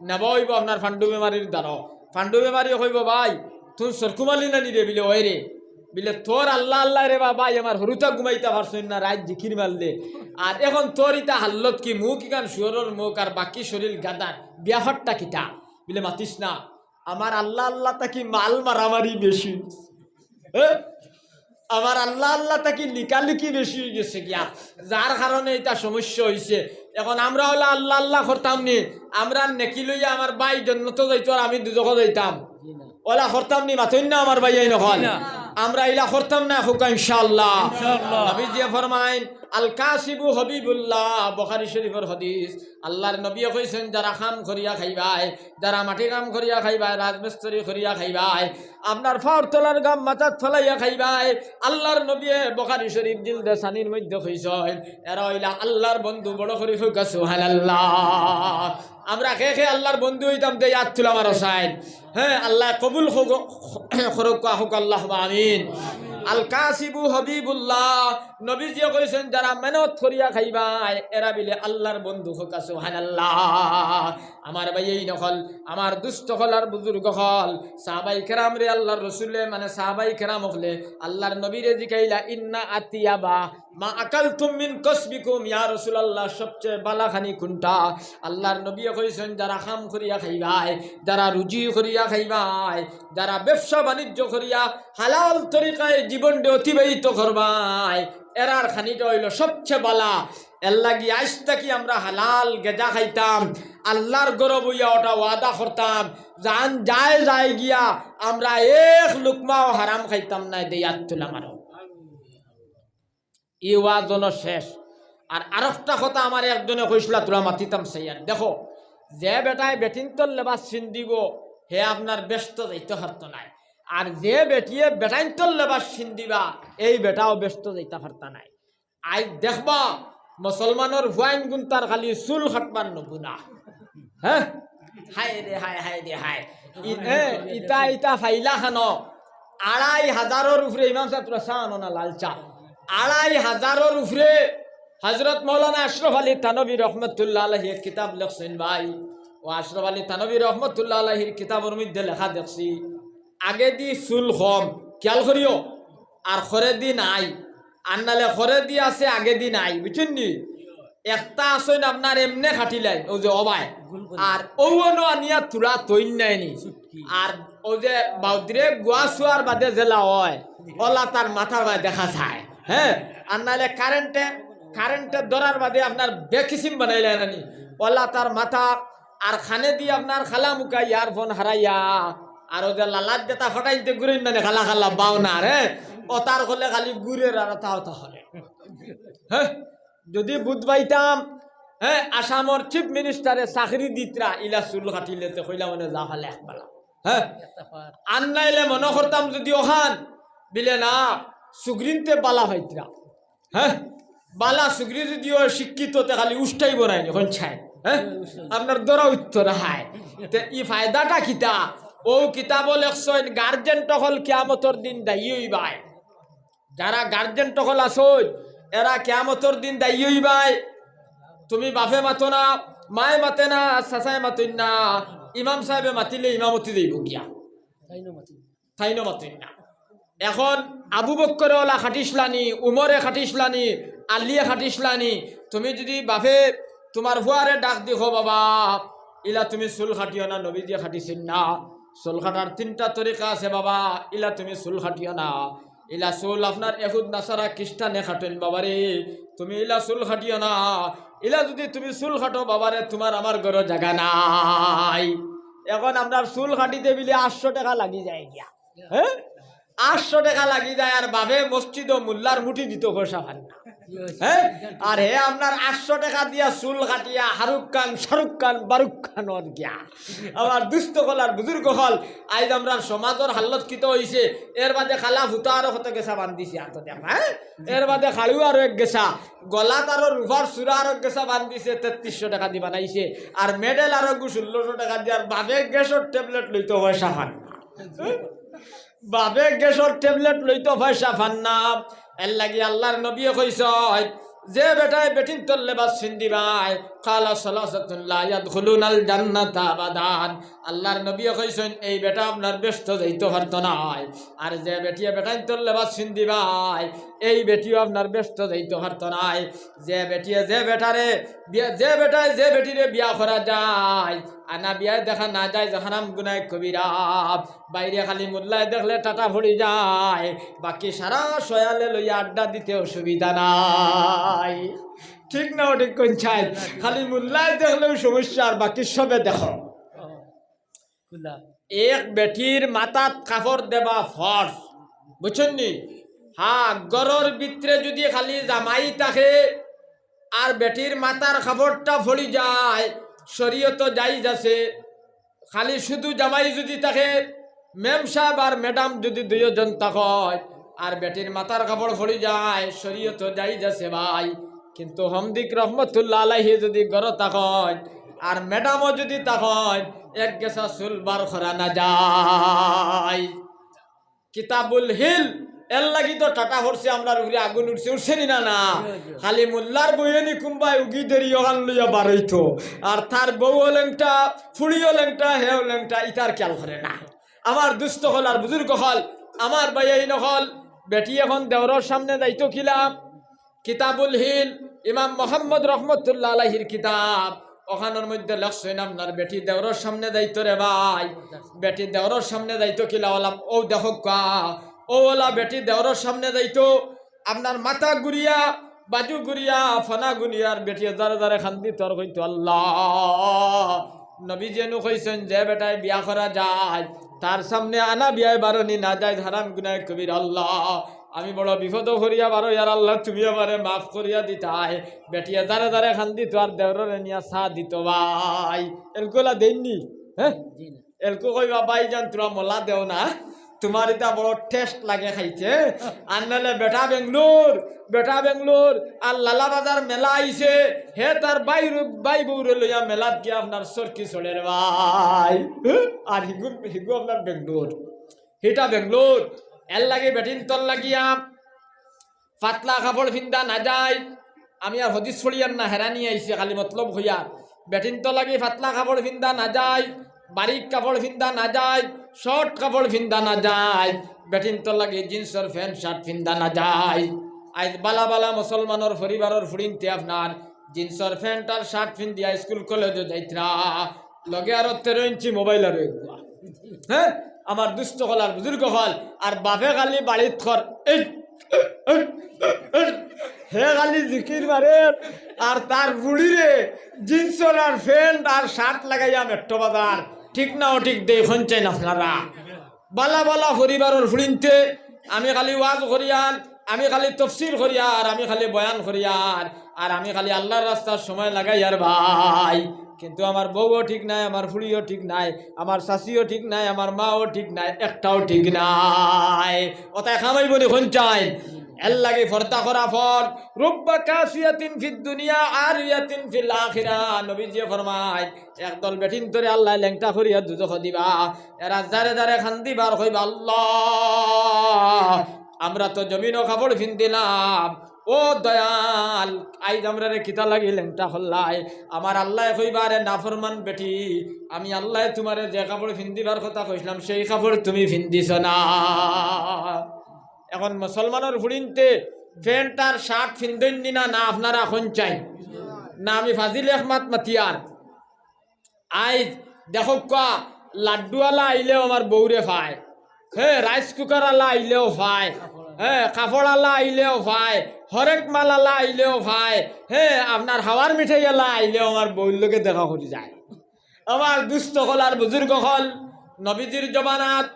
নেবইব আপনার ফান্ডু বেমারির দ্বারা ফান্ডু বেমারি কইব ভাই তুই সরকুমালি না নিরে বিলে ওই রে বিলে তোর আল্লাহ আল্লাহ রে বাবা আমার হরুতা ঘুমাইতে পারছই না রাত জিকির মারলে আর এখন তোর ইটা হাল্লত কি মুখ ইকান শুয়রের মুখ আর বাকি শরীর গাদার বিয়াহটটা কিটা বিলে মাতিস না আমার আল্লাহ আল্লাহ তাকি মাল মারামারি বেশি আমার আল্লাহ আল্লাহ তাকি লিকালিকি বেশি হয়ে গেছে গিয়া যার কারণে এটা সমস্যা হয়েছে এখন আমরা হলো আল্লাহ আল্লাহ করতাম নি আমরা নেকি লইয়া আমার বাই জন্নত যাইতো আর আমি দুজক যাইতাম ওলা করতাম নি মাথইন না আমার ভাই নখন আমরা ইলা করতাম না হুকা ইনশাআল্লাহ নবী জি ফরমাইন আল কাসিবু হাবিবুল্লাহ বুখারী শরীফের হাদিস আল্লাহর নবী কইছেন যারা কাম করিয়া খাইবাই যারা মাটি কাম করিয়া খাইবাই রাজমিস্ত্রি করিয়া খাইবাই আপনার ফাওর তলার গাম মাথাত ফলাইয়া খাইবাই আল্লাহর নবী বুখারী শরীফ জিলদে সানির মধ্যে কইছেন এরা হইলা আল্লাহর বন্ধু বড় করে হুকা সুবহানাল্লাহ আমরা কে আল্লাহর বন্ধু হইতাম তে ইয়াদ তুলা আমার সাইন হ্যাঁ আল্লাহ কবুল করুক আল্লাহ আমিন আল কাসিবু হাবিবুল্লাহ নবীজি কইছেন যারা মেহনত করিয়া খাইবাই এরা বিলে আল্লাহর বন্ধু হোক সুবহানাল্লাহ আমার ভাই এই নকল আমার দুস্থ হল আর বুজুর্গ হল সাহাবাই কেরাম রে আল্লাহর রসুলে মানে সাহাবাই কেরাম হলে আল্লাহর নবীরে জিকাইলা ইন্না আতিয়াবা মা আকালতুম মিন কসবিকুম ইয়া রাসূলুল্লাহ সবচেয়ে বালাখানি কোনটা আল্লাহর নবী কইছেন যারা কাম করিয়া খাইবাই যারা রুজি করিয়া খাইবাই যারা ব্যবসা বাণিজ্য করিয়া হালাল তরিকায় জীবনটা অতিবাহিত করবাই এরার খানিটা হইল সবচেয়ে বালা এর লাগি আজটা কি আমরা হালাল গেজা খাইতাম আল্লাহর গরব হইয়া ওটা ওয়াদা করতাম জান যায় যায় গিয়া আমরা এক লুকমাও হারাম খাইতাম না দেয়াত তুলাম আরো ই ওয়াজন শেষ আর আরেকটা কথা আমার একজনে কইসলা তোরা মাতিতাম সেইয়ার দেখো যে বেটায় বেটিনতল লেবাস ছিন দিব হে আপনার ব্যস্ত যাইতে পারতো নাই আর যে বেটিয়ে বেটাইনতল লেবাস ছিন দিবা এই বেটাও ব্যস্ত যাইতে পারতা নাই আজ দেখবা মুসলমানের হুয়াইন গুন্তার খালি চুল খাটবার নবুনা হ্যাঁ হায় রে হায় হায় রে হায় ইটা ইটা ফাইলা খানো 2500-এর উপরে ইমাম সাহেব তোরা চানো না লালচা 2500-এর উপরে হজরত মৌলানা আশরাফ আলী থানভী রহমতুল্লাহ আলাইহি এক কিতাব লিখছেন ভাই ও আশরাফ আলী থানভী রহমতুল্লাহ আলাইহির কিতাবের মধ্যে লেখা দেখছি আগে দি চুল কম খেয়াল করিও আর খরে দি নাই আর নালে খরে দি আছে আগে দি নাই বুঝছেন নি একটা আসেন আপনার এমনে খাটিলেন ও যে অবাই আর ওনো আনিয়া তুলা তৈন নাইনি আর ও যে বাউদ্রে গোয়া শোয়ার বাদে জেলা হয় ওলা তার মাথার বাদে দেখা যায় হ্যাঁ আর নালে কারেন্টের ধরার বাদে আপনার বেকিসিম বানাইলেন আনি ওলা তার মাথা আর খানে দিয়ে আপনার খালা মুখা ইয়ারফোন হারাইয়া আর ও যে লালার যেটা ফটাইতে ঘুরেন না খালা খালা বাও না রে ও তার হলে খালি ঘুরে আর তা হলে হ্যাঁ যদি বুধ পাইতাম হ্যাঁ আসামর চিফ মিনিস্টারে চাকরি দিতরা ইলা চুল কাটিলে কইলা মানে যা খালে একবেলা হ্যাঁ আর নাইলে মনে করতাম যদি ওখান বিলে না সুগ্রিনতে বালা হইতরা হ্যাঁ বালা সুগ্রি যদিও শিক্ষিত তে খালি উষ্টাই বনাই এখন ছাই হ্যাঁ আপনার দরা উত্তর হায় তে ই ফায়দাটা কিতা ও কিতাব লেখছেন গার্জেন টকল কিয়ামতর দিন দায়ী হইবাই যারা গার্জেন টকল আসই এরা কিয়ামতর দিন দায়ী হইবাই তুমি বাপে মাতো না মায়ে মাতে না চাচাই মাতই না ইমাম সাহেবে মাতিলে ইমামতি দেব গিয়া তাইনো মাতই না এখন আবু বক্করে ওলা খাটিসলানি উমরে খাটিসলানি আলিয়ে খাটিসলানি তুমি যদি বাপে তোমার হুয়ারে ডাক দেখো বাবা ইলা তুমি চুল খাটিও না নবী দিয়ে খাটিছেন না চুল খাটার 3টা তরিকা আছে বাবা ইলা তুমি চুল খাটিও না ইলা চুল আপনার এহুদ নাসারা খ্রিস্টানে খাটেন বাবারে তুমি ইলা চুল খাটিও না ইলা যদি তুমি চুল খাটো বাবারে তোমার আমার ঘরে জায়গা নাই এখন আমরা চুল খাটিতে বিলে 800 টাকা লাগি যায় গিয়া হ্যাঁ 800 টাকা লাগি যায় আর বাপে মসজিদ ও মোল্লার মুঠি দিত পয়সা পান না হ্যাঁ আর হে আপনার 800 টাকা দিয়া চুল কাটিয়া শাহরুখ খান বারুক খান গিয়া আমার দুস্থ হল আর বুজুর্গ হল আজ আমরা সমাজের হালত কিত হয়েছে এর বাদে খালা ভূতা আরো কত গেছা বান্ধিছে আর তো দেখা হ্যাঁ এর বাদে খাড়ু আরো এক গেছা গলাত আরো রুফার সুরা আরো গেছা বান্ধিছে 3300 টাকা দি বানাইছে আর মেডেল আরো 1600 টাকা দিয়ে আর বাপে গ্যাসের ট্যাবলেট লইতে পয়সা পান না বাপে গ্যাসের ট্যাবলেট লইতে পয়সা পান না এর লাগি আল্লাহর নবী কইছয় যে বেটায় বেটিন তোর লেবাস সিন্দিবাই কালা সালাসাতুন লা ইয়াদখুলুনাল জান্নাতা আবাদান আল্লাহর নবী কইছেন এই বেটা আপনার ব্যস্ত যাইতে পারতো না আর যে বেটিয়ে বেটাইন তোর লেবাস সিন্দিবাই এই বেটিও আপনার ব্যস্ত যাইতে পারতো না যে বেটিয়ে যে বেটারে যে বেটায় যে বেটিরে বিয়া করা যায় আনা বিয়ায় দেখা না যায় জাহারাম গুনাহ কবিরা বাইরে খালি মোল্লায় দেখলে টাটা ভরি যায় বাকি সারা সয়ালে লইয়া আড্ডা দিতে অসুবিধা নাই ঠিক না ঠিক কোন চাই খালি মোল্লায় দেখলেও সমস্যা আর বাকি সবে দেখো এক বেটির মাথাত কাপড় দেবা ফর্স বুঝছেন নি হ্যাঁ গরর ভিতরে যদি খালি জামাই থাকে আর বেটির মাথার কাপড়টা ফড়ি যায় শরীয়ত জায়েজ আছে খালি শুধু জামাই যদি থাকে মেম সাহেব আর ম্যাডাম যদি দুইজন থাকে আর বেটির মাথার কাপড় ফড়ি যায় শরীয়ত জায়েজ আছে ভাই কিন্তু হমদিক রহমতুল্লাহ আলাইহি যদি ঘর থাকেন আর ম্যাডামও যদি থাকেন এক গেছা চুল বার করা না যায় কিতাবুল হিল এর লাগি তো টাটা হরছে আমরা উড়ে আগুন উঠছে উঠছেনি না না খালি মোল্লার বইয়েনি কুম্বাই উগি দেরি ওখান লইয়া বারইতো আর তার বউ লেংটা ফুড়িও লেংটা হেও লেংটা ইতার খেয়াল করে না আমার দুস্থ হল আর বুজুর্গ হল আমার বাইয়াই নহল বেটি এখন দেওরের সামনে যাইতো কিলাম কিতাবুল হিল ইমাম মোহাম্মদ রহমতুল্লাহ আলাইহির কিতাব ওখানের মধ্যে লেখছেন আপনার বেটি দেওরের সামনে যাইতো রে ভাই বেটি দেওরের সামনে যাইতো কিলা ওলাম ও দেখো কা ওলা বেটি দেওরের সামনে যাইতো আপনার মাথা গুড়িয়া বাজু গুড়িয়া ফনা গুড়িয়ার বেটি দারে দারে খান্দি তোর কইতো আল্লাহ নবী যেন কইছেন যে বেটায় বিয়া করা যায় তার সামনে আনা বিয়ায় বারণী না যায় হারাম গুনাহ কবির আল্লাহ আমি বড় বিপদ করিয়া বারো ইয়ার আল্লাহ তুমি আমারে মাফ করিয়া দিতাই বেটিয়া দারে দারে খান্দি তো আর দেওরে নিয়া চা দিত ভাই এলকোলা দেননি হ্যাঁ এলকো কইবা ভাই জান তোরা মলা দেও না তোমার এটা বড় টেস্ট লাগে খাইছে আর নাহলে বেটা বেঙ্গলোর আর লালা বাজার মেলা আইছে হে তার বাই বউরে লইয়া মেলাত গিয়া আপনার সরকি চলের ভাই আর হিগু আপনার বেঙ্গলোর হিটা বেঙ্গলোর এর লাগে বেটিন তল লাগিয়া পাতলা কাপড় ফিন্দা না যায় আমি আর হদিস ছড়িয়ার না হেরানি আইছে খালি মতলব হইয়া বেটিন তল লাগি পাতলা কাপড় ফিন্দা না যায় বারিক কাপড় ফিন্দা না যায় শর্ট কাপড় ফিন্দা না যায় বেটিন তল লাগি জিন্সের প্যান্ট শার্ট ফিন্দা না যায় আজ বালা বালা মুসলমানের পরিবারের ফুড়িনতে আপনার জিন্সের প্যান্ট আর শার্ট ফিন্দিয়া স্কুল কলেজে যাইতরা লগে আর 13 ইঞ্চি মোবাইল আর হ্যাঁ আমার দুস্থ হল আর বুজুর্গ হল আর বাপে খালি বাড়িত খর হে খালি জিকির মারে আর তার বুড়িরে জিন্সর আর প্যান্ট আর শার্ট লাগাইয়া মেট্রো বাজার ঠিক না ও ঠিক দেখুন চাই না আপনারা বালা বালা পরিবারের ফুড়িনতে আমি খালি ওয়াজ করিয়ান আমি খালি তফসির করি আর আমি খালি বয়ান করি আর আমি খালি আল্লাহর রাস্তার সময় লাগাই আর ভাই, কিন্তু আমার বউও ঠিক নাই, আমার ফুড়িও ঠিক নাই, আমার শাশিও ঠিক নাই, আমার মাও ঠিক নাই, একটাও ঠিক নাই। ওটাই খামাইব দেখুন চাই এর লাগে ফর্দা করা ফর রুব্বা কাসিয়াতিন ফিদ দুনিয়া আরিয়াতিন ফিল আখিরা। নবীজি ফরমায় একদল বেঠিন তোরে আল্লাহ লেংটা করিয়া দুজখ দিবা, এরা দারে দারে খান্দিবার কইবা আল্লাহ আমরা তো জমিনও কাপড় ফিন্দিলাম, ও দয়াল আইজ আমরা রে কিতা লাগি লেংটা হল্লাই। আমার আল্লাহ কইবারে নাফরমান বেটি, আমি আল্লাহ তোমারে যে কাপড় ফিন্দিবার কথা কইছিলাম সেই কাপড় তুমি ফিন্দিছ না। এখন মুসলমানের ফুড়িনতে প্যান্ট আর শার্ট ফিন্দন না না আপনারা এখন চাই না? আমি ফাজিল আহমদ মাতিয়ার আইজ দেখো কা লাড্ডুওয়ালা আইলেও আমার বউরে পায়, হ্যাঁ রাইস কুকার আলা আইলেও পায়, হ্যাঁ কাপড় আলা আইলেও পায়, হরেক মাল আলা আইলেও পায়, হ্যাঁ আপনার হাওয়ার মিঠাই আলা আইলেও আমার বউর লোকে দেখা করে যায়। আমার দুস্থ হল আর বুজুর্গ হল নবীজির জমানাত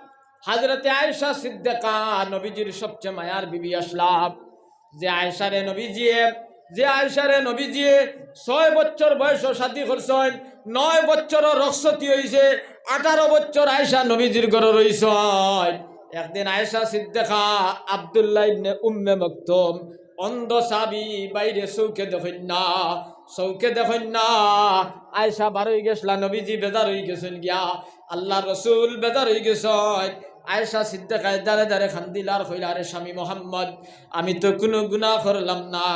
হযরতে আয়েশা সিদ্দিকা নবীজির সবচেয়ে মায়ার বিবি আসলাম, যে আয়েশারে নবীজি 6 বছর বয়স শাদী করছেন, 9 বছর রক্ষতি হয়েছে, 18 বছর আয়েশা নবীজির ঘরে রইছেন। একদিন আয়েশা সিদ্দিকা আব্দুল্লাহ ইবনে উম্মে মাকতুম অন্ধ সাহাবী বাইরে চৌকে দেখেন না আয়েশা বার হয়ে গেছলা, নবীজি বেজার হয়ে গেছেন গিয়া, আল্লাহ রসুল বেজার হয়ে গেছেন। আয়েশা সিদ্দিকায় দাঁড়ে দাঁড়ে খান্দিলার কইলা, আরে স্বামী মোহাম্মদ আমি তো কোনো গুনাহ করলাম না,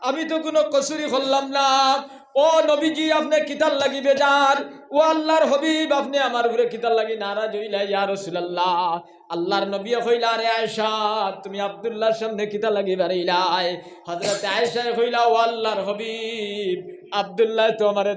আমি তো কোনো কসুরি করলাম না, ও নবীজি আপনি কিতার লাগি বেজার, ও আল্লাহর হবিব আপনি আমার উপরে কিতার লাগি নারাজ হইলা ইয়া রাসূলুল্লাহ। আল্লাহর নবী কইলা, আরে আয়েশা তুমি আব্দুল্লাহর সামনে কিতা লাগি বাড়াইলাই? হযরত আয়েশা কইলা, ও আল্লাহর হবিব আব্দুল্লাহ তো আমারে